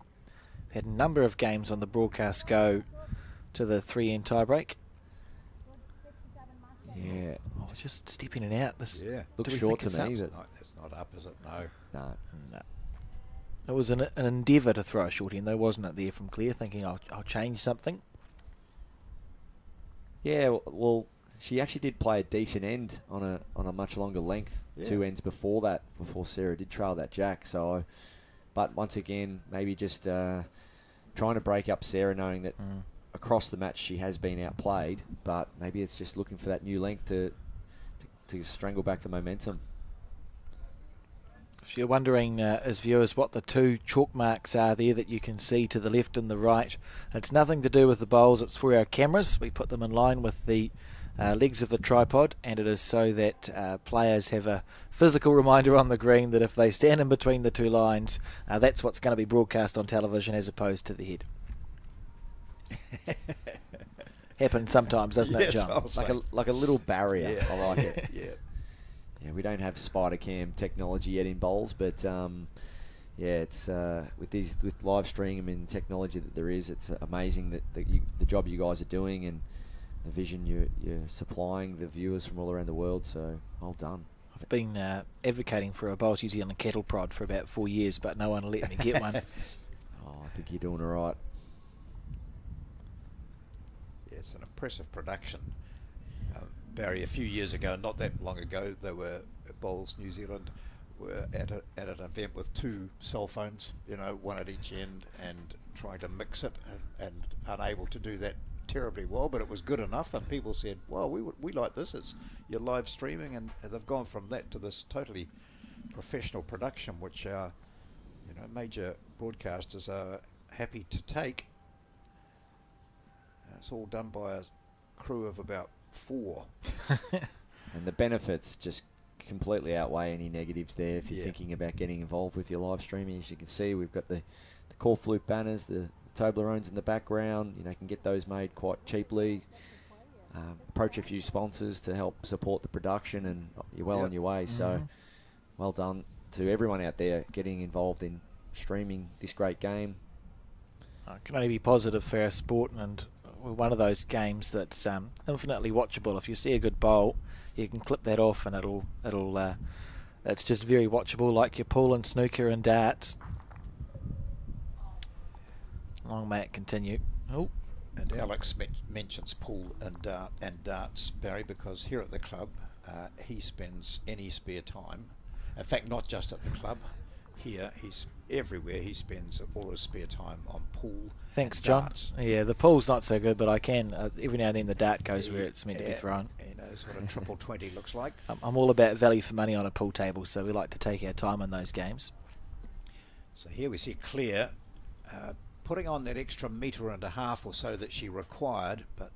had a number of games on the broadcast go to the 3-end tiebreak. Yeah. Oh, just stepping it out. This looks short to me. It's not up, is it? No. It was an endeavour to throw a short end, though, wasn't it, there from Claire, thinking I'll change something. Yeah, well, she actually did play a decent end on a much longer length, 2 ends before that, before Sarah did trail that jack. So, but once again, maybe just trying to break up Sarah, knowing that across the match she has been outplayed, but maybe it's just looking for that new length to strangle back the momentum. If you're wondering, as viewers, what the 2 chalk marks are there that you can see to the left and the right, it's nothing to do with the bowls, it's for our cameras. We put them in line with the legs of the tripod, and it is so that players have a physical reminder on the green that if they stand in between the 2 lines, that's what's going to be broadcast on television as opposed to the head. happens sometimes, doesn't it, Yes, John? I was Like a little barrier. Yeah. I like it. Yeah. Yeah, we don't have spider cam technology yet in bowls, but yeah, it's with live streaming and technology that there is, it's amazing that the job you guys are doing and the vision you're supplying the viewers from all around the world. So well done. I've been advocating for a Bowls New Zealand kettle prod for about 4 years, but no one will let me get one. Oh, I think you're doing all right. Yeah, it's an impressive production. Barry, a few years ago, not that long ago, they were Bowls New Zealand were at an event with 2 cell phones, one at each end, and trying to mix it, and unable to do that terribly well, but it was good enough, and people said, well, we like this, it's you're live streaming, and they've gone from that to this totally professional production, which major broadcasters are happy to take. It's all done by a crew of about 4. And the benefits just completely outweigh any negatives there if you're Yeah. thinking about getting involved with your live streaming. As you can see, we've got the core flute banners, the Toblerones in the background. You can get those made quite cheaply. Approach a few sponsors to help support the production, and you're well on your way. So well done to everyone out there getting involved in streaming this great game. It can only be positive for our sport, and one of those games that's infinitely watchable. If you see a good bowl, you can clip that off, and it's just very watchable, like your pool and snooker and darts. Long may it continue. Oh, And Alex mentions pool and darts, Barry, because here at the club, he spends any spare time. In fact, not just at the club. Here, he's everywhere. He spends all his spare time on pool. thanks, and John. darts. Yeah, the pool's not so good, but I can every now and then the dart goes where it's meant to be thrown. He knows what a triple 20 looks like. I'm all about value for money on a pool table, so we like to take our time in those games. So here we see Claire putting on that extra 1.5 meters or so that she required, but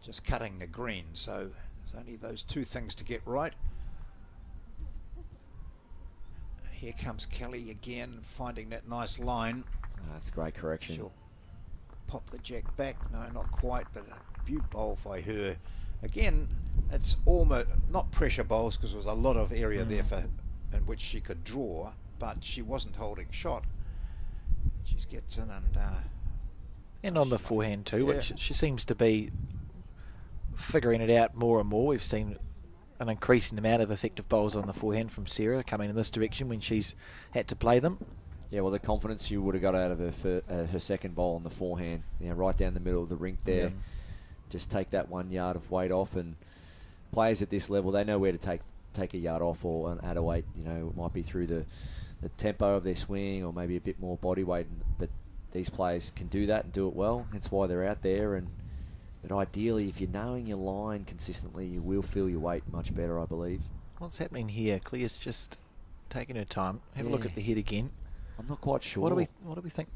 just cutting the green. So there's only those 2 things to get right. Here comes Kelly again, finding that nice line. That's great correction. She'll pop the jack back. No, not quite, but a beaut bowl by her. Again, it's almost not pressure bowls because there was a lot of area there in which she could draw, but she wasn't holding shot. She gets in And on the forehand too, Yeah. which she seems to be figuring it out more and more. We've seen an increasing amount of effective bowls on the forehand from Sarah coming in this direction when she's had to play them. Yeah, well, the confidence you would have got out of her second bowl on the forehand, right down the middle of the rink there. Yeah. Just take that 1 yard of weight off, and players at this level, they know where to take a yard off or add a weight. It might be through the tempo of their swing or maybe a bit more body weight, but these players can do that and do it well. That's why they're out there. But ideally, if you're knowing your line consistently, you will feel your weight much better, I believe. What's happening here? Claire's just taking her time. Have a look Yeah. at the head again. I'm not quite sure. What do we think?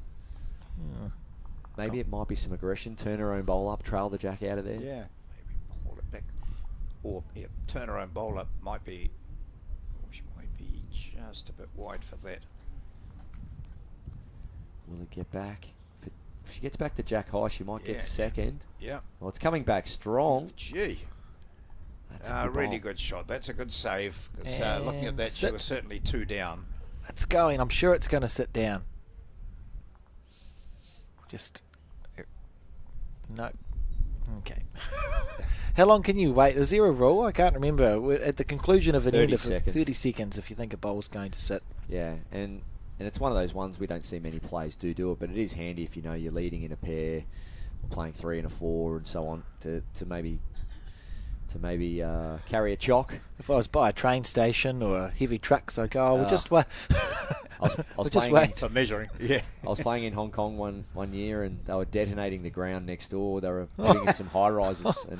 Maybe it might be some aggression. Turn her own bowl up, trail the jack out of there. yeah, maybe pull it back, or turn her own bowl up. She might be just a bit wide for that. Will it get back? If she gets back to jack high, she might Yeah. get second. Yeah. Well, it's coming back strong. Gee. That's a good Really bowl. good shot. That's a good save. 'Cause, looking at And that, she sit. was certainly 2 down. It's going. I'm sure it's going to sit down. Just no. Okay. How long can you wait? Is there a rule? I can't remember. We're at the conclusion of an 30 end of seconds. 30 seconds if you think a bowl's going to sit. Yeah, and it's one of those ones we don't see many players do it, but it is handy if you're leading in a pair, or playing 3 and a 4, and so on, to maybe carry a chock. If I was by a train station or a heavy trucks, I'd go, we'll just wait. I was We'll just playing wait. For measuring. Yeah. I was playing in Hong Kong one year, and they were detonating the ground next door. They were putting in some high rises, and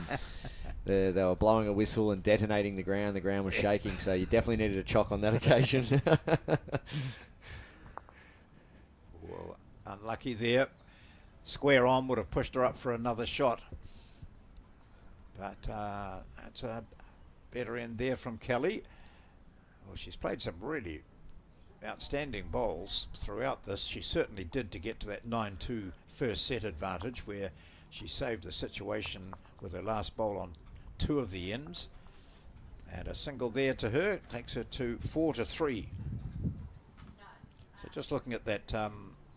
they were blowing a whistle and detonating the ground. The ground was shaking, so you definitely needed a chock on that occasion. Well, unlucky there. Square on would have pushed her up for another shot. But that's a better end there from Kelly. Well, she's played some really outstanding bowls throughout this. She certainly did to get to that 9-2 first set advantage where she saved the situation with her last bowl on 2 of the ends. And a single there to her takes her to 4-3. So just looking at that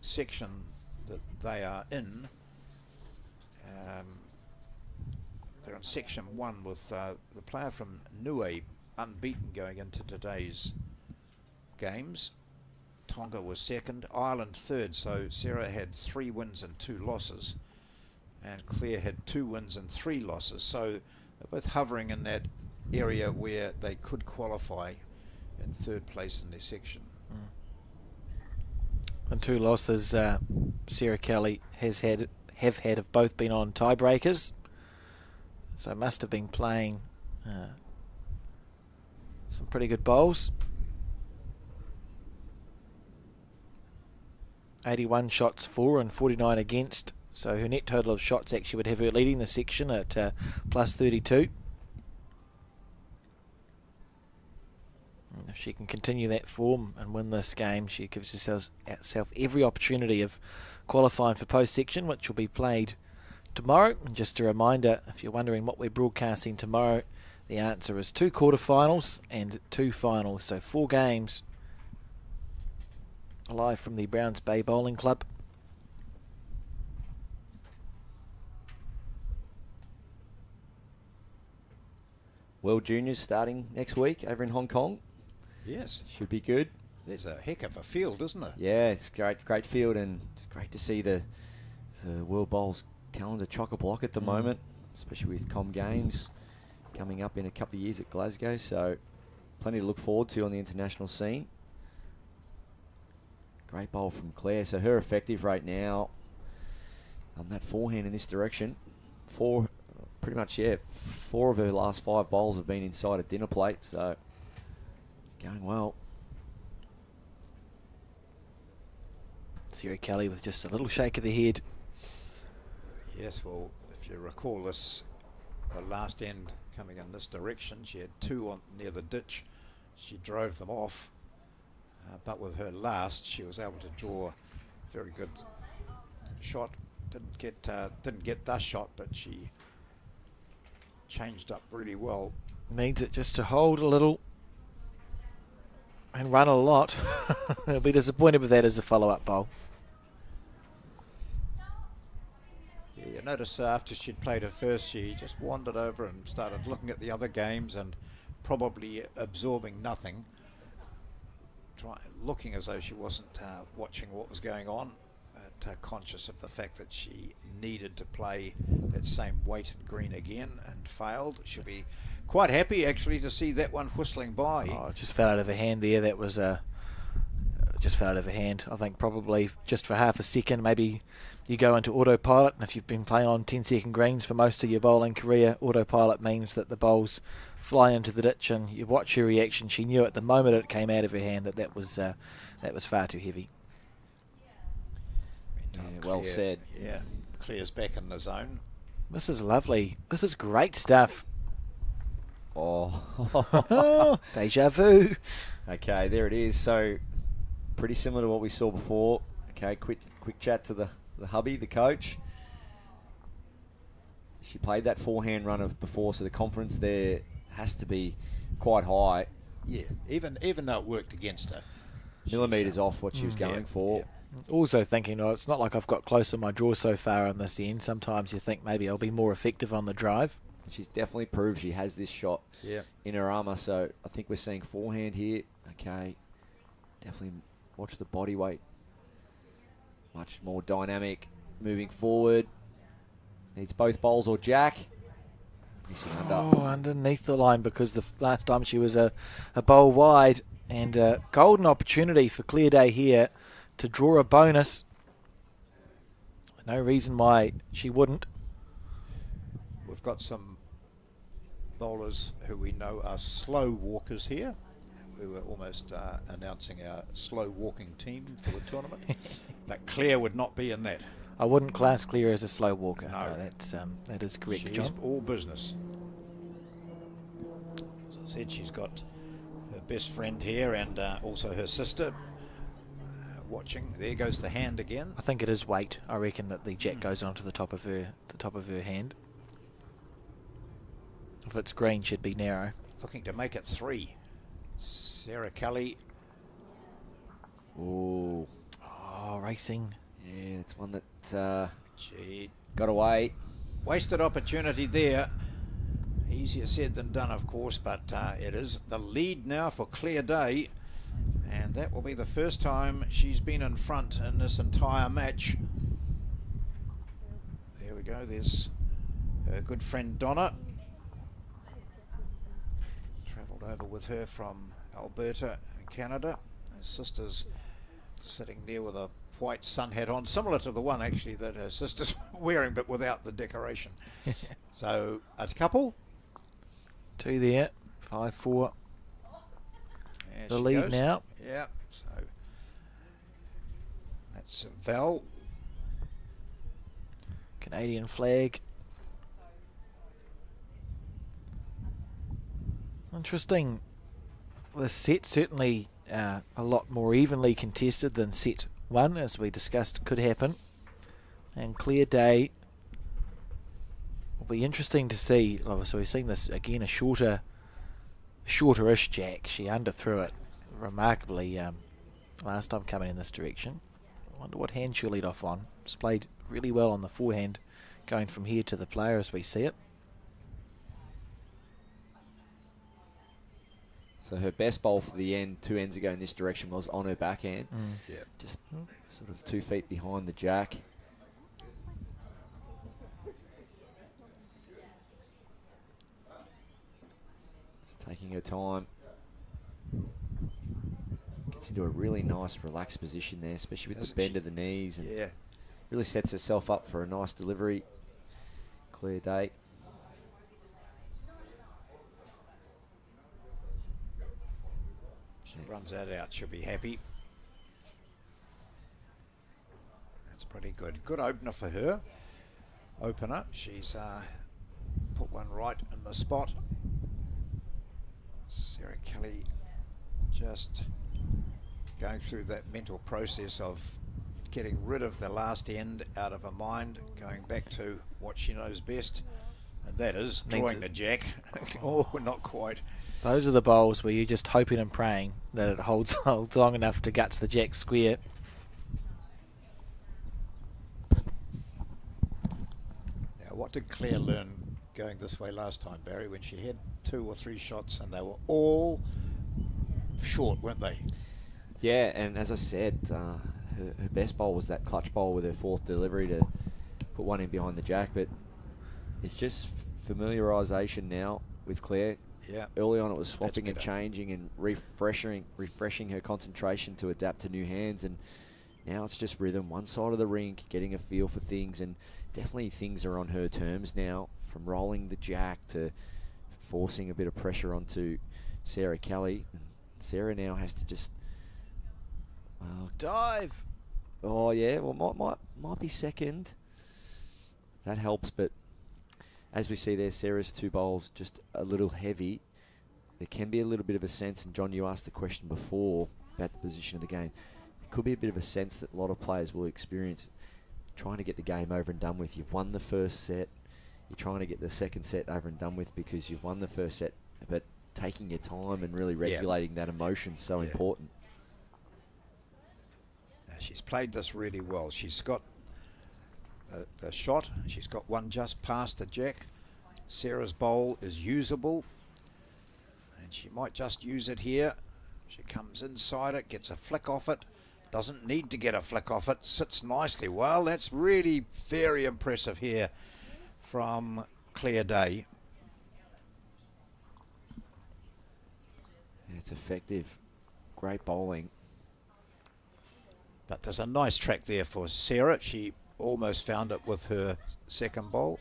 section that they are in, they're in section 1 with the player from Niue unbeaten going into today's games. Tonga was second, Ireland third, so Sarah had 3 wins and 2 losses, and Claire had 2 wins and 3 losses. So they're both hovering in that area where they could qualify in 3rd place in their section. And 2 losses Sarah Kelly have both been on tiebreakers, so must have been playing some pretty good bowls. 81 shots for and 49 against, so her net total of shots actually would have her leading the section at plus 32. And if she can continue that form and win this game, she gives herself every opportunity of qualifying for post-section, which will be played tomorrow. And just a reminder, if you're wondering what we're broadcasting tomorrow, the answer is 2 quarterfinals and 2 finals, so 4 games live from the Browns Bay Bowling Club. World Juniors starting next week over in Hong Kong. Yes. Should be good. There's a heck of a field, isn't it? Yeah, it's great field, and it's great to see the World Bowls calendar chock-a-block at the moment, especially with Com Games coming up in a couple of years at Glasgow, so plenty to look forward to on the international scene. Great bowl from Claire. So her effective rate now on that forehand in this direction, 4 of her last 5 bowls have been inside a dinner plate, so going well. Sarah Kelly with just a little shake of the head. Yes, well, if you recall this, the last end coming in this direction, she had 2 on near the ditch. She drove them off. But with her last, she was able to draw a very good shot. Didn't get that shot, but she changed up really well. Needs it just to hold a little and run a lot. He'll be disappointed with that as a follow-up bowl. Yeah, you notice after she'd played her first, she just wandered over and started looking at the other games and probably absorbing nothing. Looking as though she wasn't watching what was going on, but conscious of the fact that she needed to play that same weighted green again and failed. She'll be quite happy actually to see that one whistling by. Oh, it just fell out of her hand there. That was just fell out of her hand. I think probably just for half a second. Maybe you go into autopilot, and if you've been playing on 10-second greens for most of your bowling career, autopilot means that the bowls fly into the ditch, and you watch her reaction. She knew at the moment it came out of her hand that was far too heavy. Yeah, well said. Yeah, Claire's back in the zone. This is lovely. This is great stuff. Oh, Deja vu. Okay, there it is. So pretty similar to what we saw before. Okay, quick chat to the hubby, the coach. She played that forehand run before, so the confidence there has to be quite high. Yeah, even though it worked against her. Millimetres off what she was going for. Yeah. Also thinking, it's not like I've got close on my draw so far on this end. Sometimes you think maybe I'll be more effective on the drive. She's definitely proved she has this shot in her armour, so I think we're seeing forehand here. Okay, definitely watch the body weight. Much more dynamic moving forward. Needs both bowls or jack. Missing under. Oh, underneath the line, because the last time she was a bowl wide, and a golden opportunity for Clear Day here to draw a bonus. No reason why she wouldn't. We've got some bowlers who we know are slow walkers here. We were almost announcing our slow walking team for the tournament, but Claire would not be in that. I wouldn't class Claire as a slow walker. No, that is correct, she's John. all business. As I said, she's got her best friend here and also her sister, watching. There goes the hand again. I think it is weight. I reckon that the jack goes onto the top of her hand. If it's green, she'd be narrow. Looking to make it 3. Sarah Kelly. Ooh. Oh, racing. Yeah, it's one that She got away. wasted opportunity there. Easier said than done, of course, but it is the lead now for Claire Day, and that will be the first time she's been in front in this entire match. There we go. There's her good friend Donna. Travelled over with her from Alberta in Canada. Her sister's sitting there with a white sun hat on, similar to the one actually that her sister's wearing, but without the decoration. So a couple. 2 there. 5-4. There The she lead goes. now. Yeah. So that's Val. Canadian flag. Interesting. The set certainly a lot more evenly contested than set 1, as we discussed could happen. And Claire Day will be interesting to see. Oh, so we've seen this again, a shorter-ish jack. She underthrew it remarkably last time coming in this direction. I wonder what hand she'll lead off on. It's played really well on the forehand, going from here to the player as we see it. So her best bowl for the end, 2 ends ago in this direction, was on her backhand. Yeah. Just sort of 2 feet behind the jack. Just taking her time. Gets into a really nice relaxed position there, especially with Doesn't the bend she? of the knees. And Yeah. really sets herself up for a nice delivery. Clear Day. She runs that out. She'll be happy. That's pretty good. Good opener for her. Opener. She's put one right in the spot. Sarah Kelly just going through that mental process of getting rid of the last end out of her mind, going back to what she knows best, and that is drawing the jack. Oh, not quite. Those are the bowls where you're just hoping and praying that it holds long enough to guts the jack square. Now, what did Claire learn going this way last time, Barry, when she had 2 or 3 shots and they were all short, weren't they? Yeah, and as I said, her best bowl was that clutch bowl with her 4th delivery to put one in behind the jack, but it's just familiarisation now with Claire. Yeah. Early on it was swapping and better. changing and refreshing her concentration to adapt to new hands, and now it's just rhythm, one side of the rink, getting a feel for things, and definitely things are on her terms now, from rolling the jack to forcing a bit of pressure onto Sarah Kelly. And Sarah now has to just Dive. oh yeah, well might be second. That helps, but as we see there, Sarah's 2 bowls just a little heavy. There can be a little bit of a sense, and John, you asked the question before about the position of the game. There could be a bit of a sense that a lot of players will experience trying to get the game over and done with. You've won the first set, you're trying to get the second set over and done with because you've won the first set, but taking your time and really regulating that emotion is so important. Now, she's played this really well. She's got the shot. She's got one just past the jack. Sarah's bowl is usable, and she might just use it here. She comes inside it, gets a flick off it. Doesn't need to get a flick off it. Sits nicely. Well, that's really very impressive here from Claire Day. Yeah, it's effective. Great bowling. But there's a nice track there for Sarah. She almost found it with her second bowl.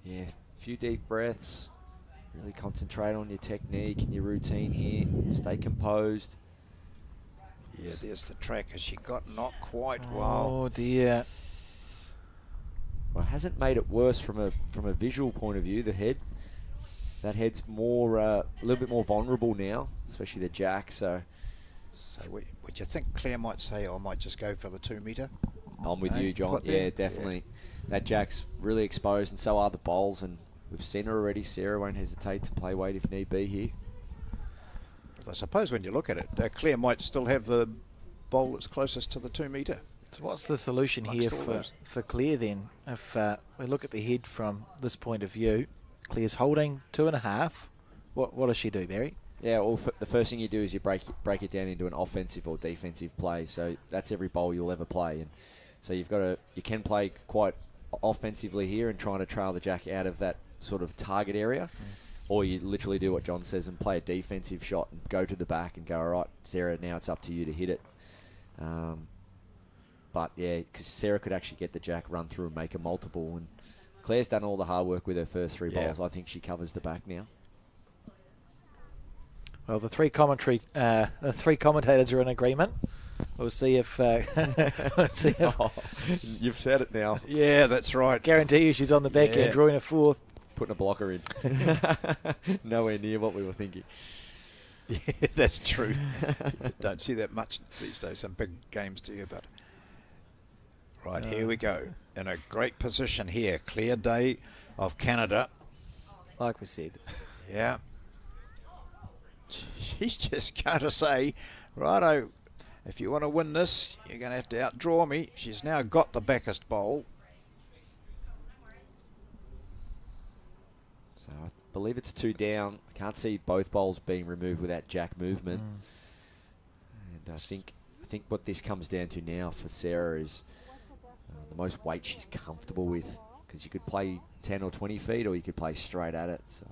Yeah, a few deep breaths. Really concentrate on your technique and your routine here. Stay composed. Yeah, there's the track. Has she got not quite well? Oh dear. well, hasn't made it worse from a visual point of view. That head's more a little bit more vulnerable now, especially the jack. So would you think Claire might say, I might just go for the 2 metre? I'm with you, John. Yeah, definitely. Yeah. That jack's really exposed, and so are the bowls. And we've seen her already. Sarah won't hesitate to play weight if need be here. I suppose when you look at it, Claire might still have the bowl that's closest to the 2 metre. So what's the solution here for Claire then? If we look at the head from this point of view, Claire's holding 2.5. What does she do, Barry? Yeah, well, the first thing you do is you break it down into an offensive or defensive play. So that's every bowl you'll ever play, and so you can play quite offensively here and trying to trail the jack out of that sort of target area, or you literally do what John says and play a defensive shot and go to the back and go, all right, Sarah, now it's up to you to hit it. But yeah, because Sarah could actually get the jack, run through and make a multiple, and Claire's done all the hard work with her first 3 bowls. I think she covers the back now. Well, the three commentators are in agreement. We'll see if. You've said it now. Yeah, that's right. Guarantee you, she's on the back end drawing a 4th, putting a blocker in. Nowhere near what we were thinking. Yeah, that's true. Don't see that much these days. Some big games, do you? But right, here we go. In a great position here. Clear day of Canada. Like we said. Yeah. She's just going to say, righto, if you want to win this, you're going to have to outdraw me. She's now got the backest bowl. So I believe it's 2 down. I can't see both bowls being removed with that jack movement. And I think what this comes down to now for Sarah is the most weight she's comfortable with, because you could play 10 or 20 feet or you could play straight at it. So.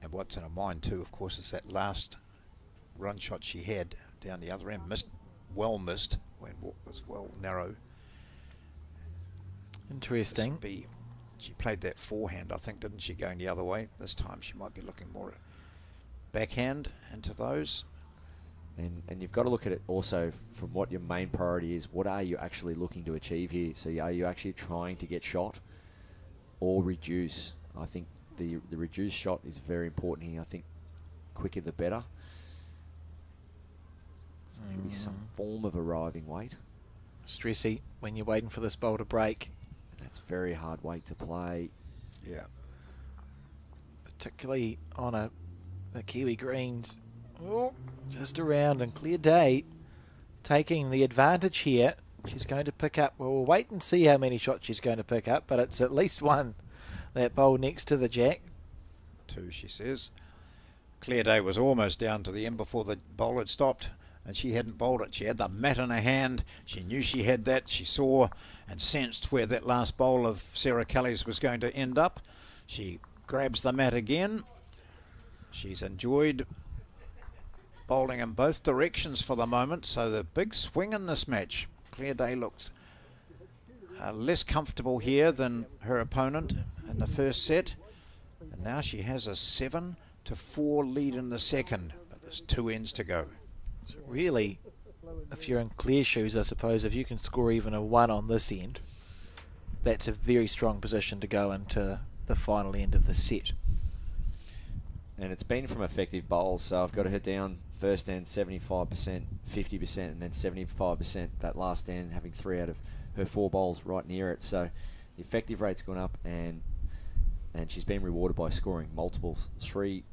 And what's in her mind too, of course, is that last run shot she had down the other end, well missed when it was well narrow. Interesting. She played that forehand, I think, didn't she, going the other way? This time she might be looking more at backhand into those. And you've got to look at it also from what your main priority is. What are you actually looking to achieve here? So are you actually trying to get shot or reduce? I think the reduced shot is very important here. I think quicker the better. So there should be some form of arriving weight. Stressy when you're waiting for this bowl to break. And that's very hard weight to play. Yeah. Particularly on the Kiwi greens. Oh, just around, and Clear Day taking the advantage here. She's going to pick up, well, we'll wait and see how many shots she's going to pick up, but it's at least 1. That bowl next to the jack. 2, she says. Clear Day was almost down to the end before the bowl had stopped, and she hadn't bowled it. She had the mat in her hand. She knew she had that. She saw and sensed where that last bowl of Sarah Kelly's was going to end up. She grabs the mat again. She's enjoyed bowling in both directions for the moment, so the big swing in this match. Clear Day looks less comfortable here than her opponent in the first set, and now she has a 7-4 lead in the second, but there's 2 ends to go. So really, if you're in Claire's shoes, I suppose, if you can score even a 1 on this end, that's a very strong position to go into the final end of the set. And it's been from effective bowls, so I've got her down first end 75%, 50%, and then 75% that last end, having 3 out of her 4 bowls right near it. So the effective rate's gone up, and she's been rewarded by scoring multiples. 3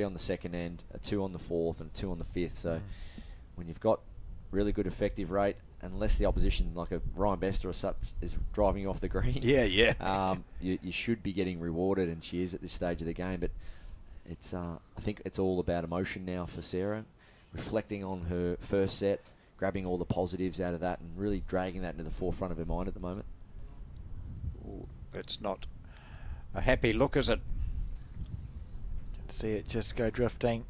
on the second end, a 2 on the 4th, and a 2 on the 5th. So when you've got really good effective rate, unless the opposition, like a Ryan Bester or such, is driving you off the green, you should be getting rewarded, and she is at this stage of the game. But it's I think it's all about emotion now for Sarah, reflecting on her first set, grabbing all the positives out of that, and really dragging that into the forefront of her mind at the moment. Ooh, that's not a happy look, is it? Can see it just go drifting.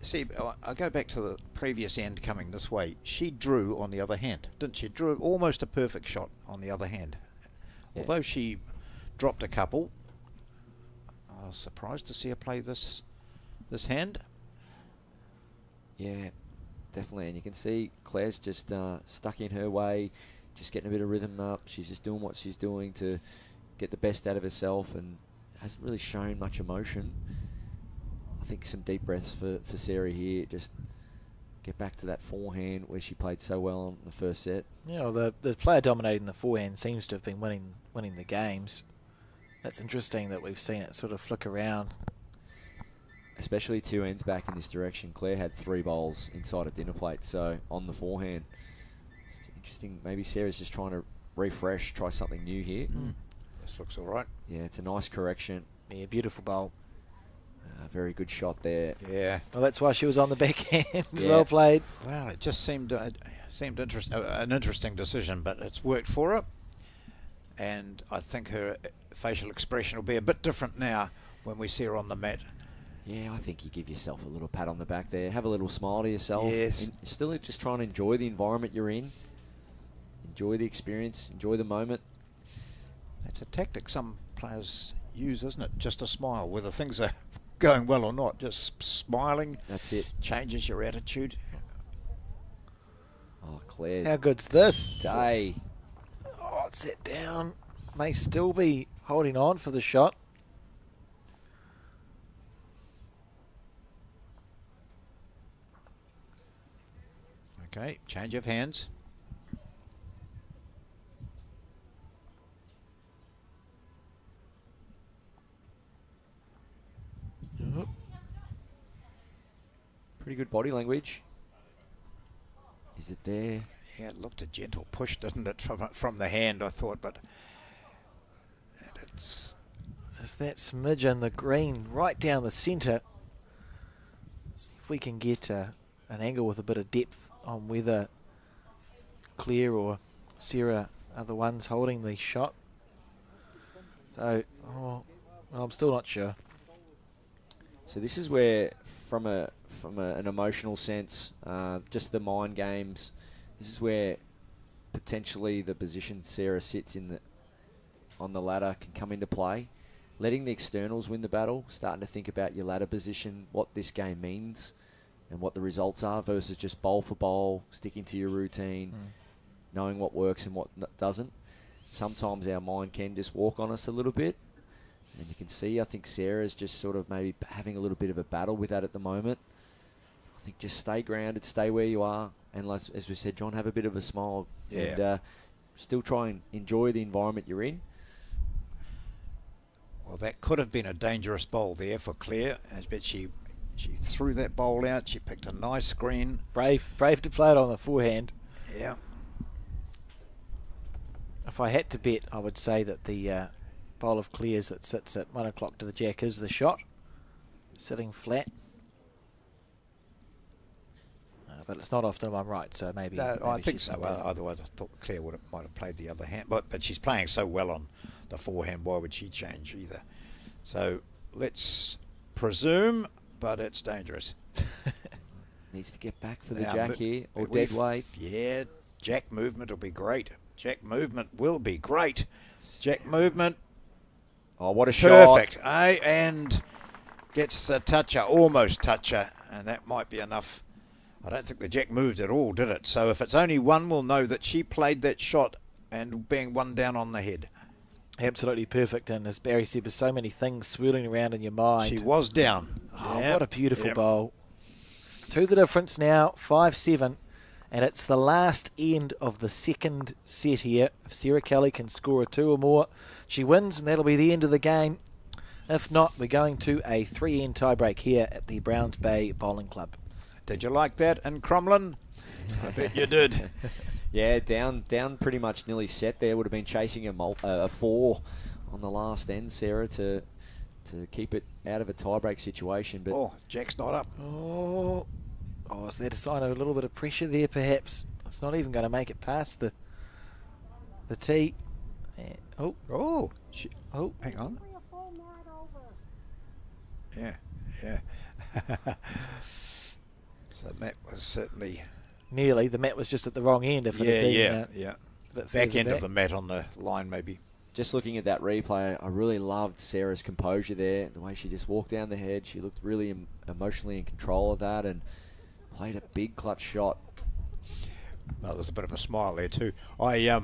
See, I go back to the previous end coming this way. She drew on the other hand, didn't she? Drew almost a perfect shot on the other hand. Yeah. Although she dropped a couple, I was surprised to see her play this hand. Yeah, definitely. And you can see Claire's just stuck in her way, just getting a bit of rhythm up. She's just doing what she's doing to get the best out of herself and hasn't really shown much emotion. I think some deep breaths for Sarah here. Just get back to that forehand where she played so well in the first set. Yeah, well, the player dominating the forehand seems to have been winning the games. That's interesting that we've seen it sort of flick around. Especially 2 ends back in this direction. Claire had 3 bowls inside a dinner plate, so on the forehand. It's interesting. Maybe Sarah's just trying to refresh, try something new here. This looks all right. Yeah, it's a nice correction. Yeah, beautiful bowl. Very good shot there. Yeah. Well, that's why she was on the backhand. Yeah. Well played. Well, it just seemed interesting, an interesting decision, but it's worked for her. And I think her facial expression will be a bit different now when we see her on the mat. Yeah, I think you give yourself a little pat on the back there. Have a little smile to yourself. Yes. Still just trying to enjoy the environment you're in. Enjoy the experience. Enjoy the moment. That's a tactic some players use, isn't it? Just a smile, whether things are going well or not. Just smiling. That's it. Changes your attitude. Oh, Claire. How good's this? Day. Oh, it's set down. May still be holding on for the shot. Okay, change of hands. Pretty good body language. Is it there? Yeah, it looked a gentle push, didn't it, from the hand, I thought, but it's Just that smidge in the green right down the centre. See if we can get an angle with a bit of depth on whether Claire or Sarah are the ones holding the shot. So, well, I'm still not sure. So this is where, from an emotional sense, just the mind games, this is where potentially the position Sarah sits in on the ladder can come into play. Letting the externals win the battle, starting to think about your ladder position, what this game means and what the results are versus just bowl for bowl, sticking to your routine, knowing what works and what doesn't. Sometimes our mind can just walk on us a little bit. And you can see, I think Sarah's just sort of maybe having a little bit of a battle with that at the moment. I think just stay grounded, stay where you are. And as we said, John, have a bit of a smile. Yeah. And still try and enjoy the environment you're in. Well, that could have been a dangerous bowl there for Claire. But she threw that bowl out. She picked a nice green. Brave to play it on the forehand. Yeah. If I had to bet, I would say that the bowl of Claire's that sits at 1 o'clock to the jack is the shot. Sitting flat. But it's not often I'm right, so maybe. No, I maybe think she's so. not Well, bad. otherwise, I thought Claire might have played the other hand. But she's playing so well on the forehand. Why would she change either? So let's presume, but it's dangerous. Needs to get back for the Now, jack but here, or we've- dead weight. Yeah, jack movement will be great. Jack movement will be great. Jack movement, Oh, what a shot. perfect. Eh? And gets a toucher, almost toucher, and that might be enough. I don't think the jack moved at all, did it? So if it's only one, we'll know that she played that shot and being one down on the head. Absolutely perfect, and as Barry said, with so many things swirling around in your mind. She was down. Oh, Yep. what a beautiful Yep. bowl. To the difference now, 5-7, and it's the last end of the second set here. If Sarah Kelly can score a 2 or more, she wins, and that'll be the end of the game. If not, we're going to a 3-end tiebreak here at the Browns Bay Bowling Club. Did you like that in Crumlin? I bet you did. Yeah, down pretty much nearly set there. Would have been chasing a 4 on the last end, Sarah, to keep it out of a tiebreak situation. But Oh, jack's not up. Oh, is that a sign of a little bit of pressure there, perhaps? It's not even going to make it past the tee. Oh, Oh, hang on. Yeah. So Matt was certainly nearly. The mat was just at the wrong end. If it had been, yeah. a bit Back further end of the mat on the line, maybe. just looking at that replay, I really loved Sarah's composure there. The way she just walked down the head. She looked really emotionally in control of that and played a big clutch shot. Well, there's a bit of a smile there too. I,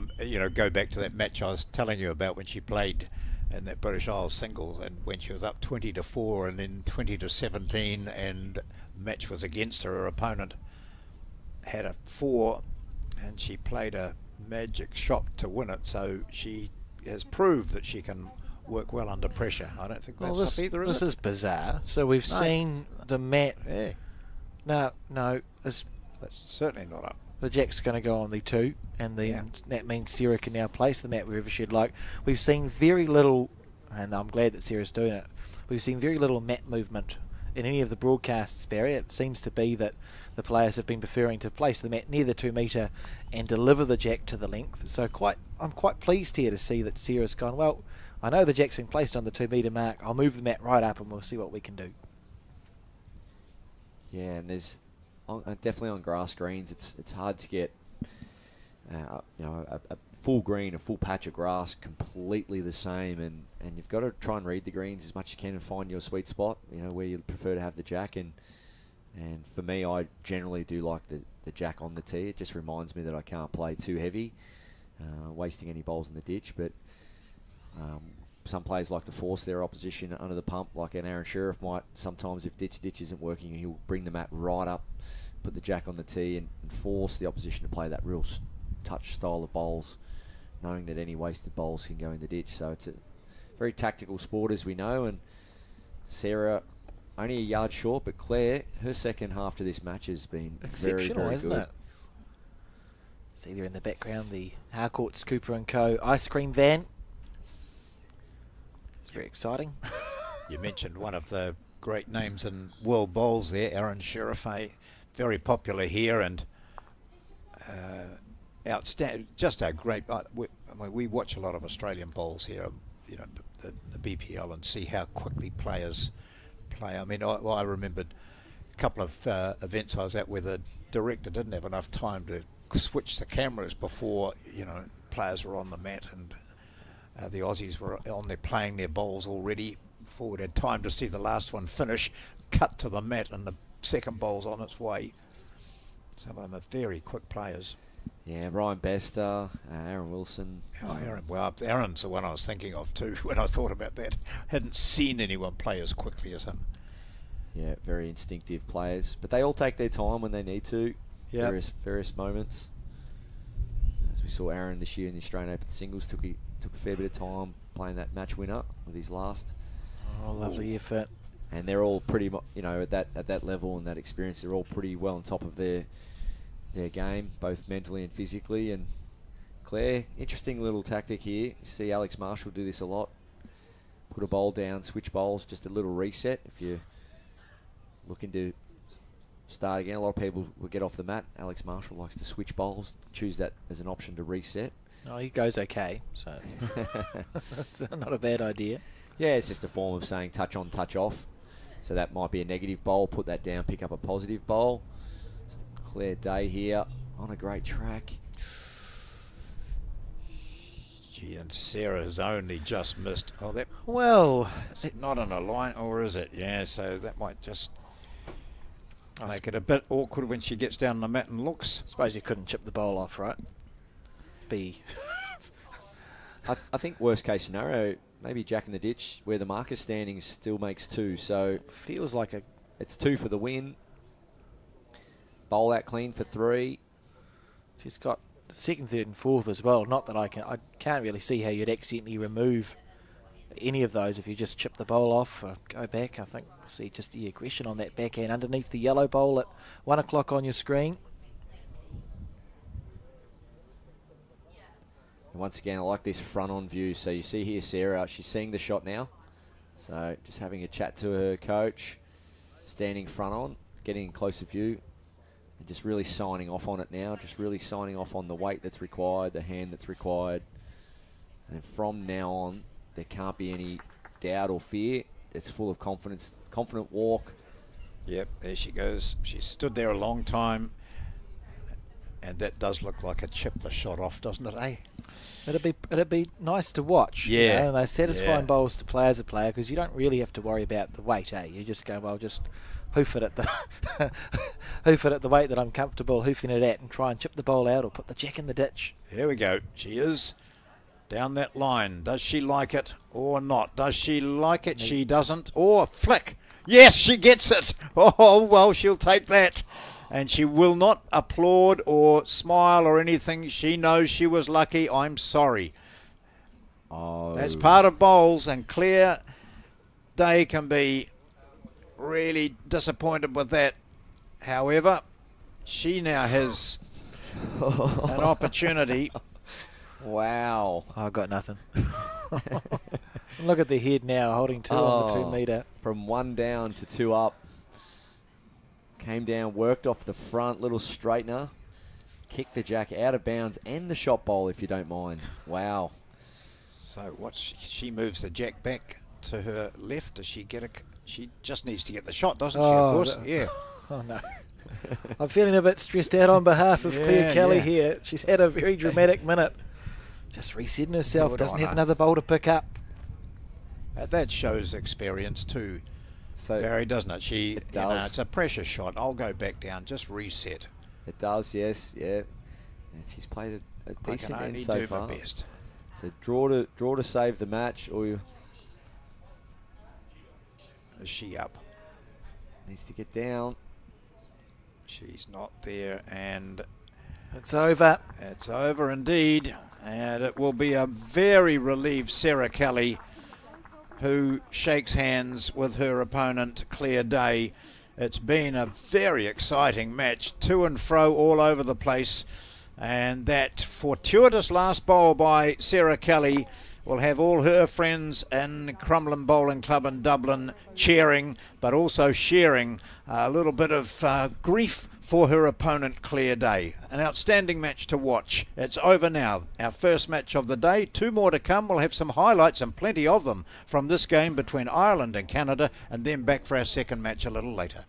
go back to that match I was telling you about when she played in that British Isles singles, and when she was up 20-4 and then 20-17, and the match was against her. Her opponent had a 4, and she played a magic shot to win it. So she has proved that she can work well under pressure. I don't think that's up either, this is bizarre. So we've seen the mat. Yeah. No, That's certainly not up. the jack's going to go on the 2, and that means Sarah can now place the mat wherever she'd like. We've seen very little, and I'm glad that Sarah's doing it, we've seen very little mat movement in any of the broadcasts, Barry. It seems to be that the players have been preferring to place the mat near the 2 metre and deliver the jack to the length. So I'm quite pleased here to see that Sarah's gone, well, I know the jack's been placed on the 2 metre mark, I'll move the mat right up and we'll see what we can do. Yeah, and there's definitely on grass greens, it's hard to get a full green, a full patch of grass completely the same, and you've got to try and read the greens as much as you can and find your sweet spot, where you prefer to have the jack. And for me, I generally do like the jack on the tee. It just reminds me that I can't play too heavy, wasting any balls in the ditch. But some players like to force their opposition under the pump, like an Aaron Sheriff might. Sometimes if ditch isn't working, he'll bring the mat right up, put the jack on the tee, and force the opposition to play that real touch style of bowls, knowing that any wasted bowls can go in the ditch. So it's a very tactical sport, as we know. And Sarah only a yard short, but Claire, her second half to this match has been exceptional, very, very isn't good. it? See there in the background the Harcourt's Cooper & Co. ice cream van. It's very exciting. You mentioned one of the great names in world bowls there, Aaron Sheriff, very popular here, and outstanding. Just a great. We watch a lot of Australian bowls here, the BPL, and see how quickly players play. I mean, I remembered a couple of events I was at where the director didn't have enough time to switch the cameras before players were on the mat, and the Aussies were on there playing their bowls already before we'd had time to see the last one finish, cut to the mat, and the second bowl's on its way. Some of them are very quick players. Yeah, Ryan Bester, Aaron Wilson. Oh, Aaron. Well, Aaron's the one I was thinking of too when I thought about that. Hadn't seen anyone play as quickly as him. Yeah, very instinctive players, but they all take their time when they need to. Yeah. Various moments. As we saw, Aaron this year in the Australian Open singles took a fair bit of time playing that match winner with his last. Oh, lovely effort. And they're all pretty, at that level and that experience, they're all pretty well on top of their game, both mentally and physically. And Claire, interesting little tactic here. You see Alex Marshall do this a lot. Put a bowl down, switch bowls, just a little reset. If you're looking to start again, a lot of people will get off the mat. Alex Marshall likes to switch bowls, choose that as an option to reset. Oh, he goes okay, so it's not a bad idea. Yeah, it's just a form of saying touch on, touch off. So that might be a negative bowl. Put that down, pick up a positive bowl. So Claire Day here on a great track. Gee, and Sarah's only just missed. Oh, that. Well, it's not on a line, or is it? Yeah, so that might just make it a bit awkward when she gets down on the mat and looks. I suppose you couldn't chip the bowl off, right? I think worst case scenario, maybe jack in the ditch where the marker standing still makes 2. So feels like it's 2 for the win. Bowl out clean for 3. She's got second, third, and fourth as well. Not that I can't really see how you'd accidentally remove any of those if you just chip the bowl off or go back. I think we'll see just the aggression on that backhand underneath the yellow bowl at 1 o'clock on your screen. And once again, I like this front-on view. So you see here Sarah, she's seeing the shot now. So just having a chat to her coach, standing front-on, getting a closer view, and just really signing off on it now, just really signing off on the weight that's required, the hand that's required. And from now on, there can't be any doubt or fear. It's full of confidence, confident walk. Yep, there she goes. She stood there a long time. And that does look like a chip the shot off, doesn't it, eh? It'd be nice to watch. Yeah. And they're satisfying bowls to play as a player because you don't really have to worry about the weight, eh? You just go, well, just hoof it at the hoof it at the weight that I'm comfortable hoofing it at, and try and chip the ball out or put the jack in the ditch. Here we go. She is down that line. Does she like it or not? Does she like it? She doesn't. Or flick. Yes, she gets it. Oh, well, she'll take that. And she will not applaud or smile or anything. She knows she was lucky. I'm sorry. Oh. That's part of bowls, and Claire Day can be really disappointed with that. However, she now has an opportunity. Wow. I've got nothing. Look at the head now, holding two on the 2 metre. From 1 down to 2 up. Came down, worked off the front, little straightener. Kicked the jack out of bounds and the shot bowl, if you don't mind. Wow. So what she moves the jack back to her left. Does she get a... She just needs to get the shot, doesn't she? Of course. Yeah. Oh, no. I'm feeling a bit stressed out on behalf of Claire Kelly here. She's had a very dramatic minute. Just resetting herself. Doesn't have another bowl to pick up. That shows experience too, So Barry, doesn't it? It does. It's a pressure shot. I'll go back down. Just reset. It does, yes, yeah. And she's played a decent I can end only so do far. my best. So draw to save the match, or you Is she up? needs to get down. She's not there, and It's over. it's over indeed. And it will be a very relieved Sarah Kelly, who shakes hands with her opponent, Claire Day. It's been a very exciting match, to and fro all over the place. And that fortuitous last bowl by Sarah Kelly will have all her friends in Crumlin Bowling Club in Dublin cheering, but also sharing a little bit of grief for her opponent, Claire Day. An outstanding match to watch. It's over now. Our first match of the day. 2 more to come. We'll have some highlights, and plenty of them, from this game between Ireland and Canada, and then back for our second match a little later.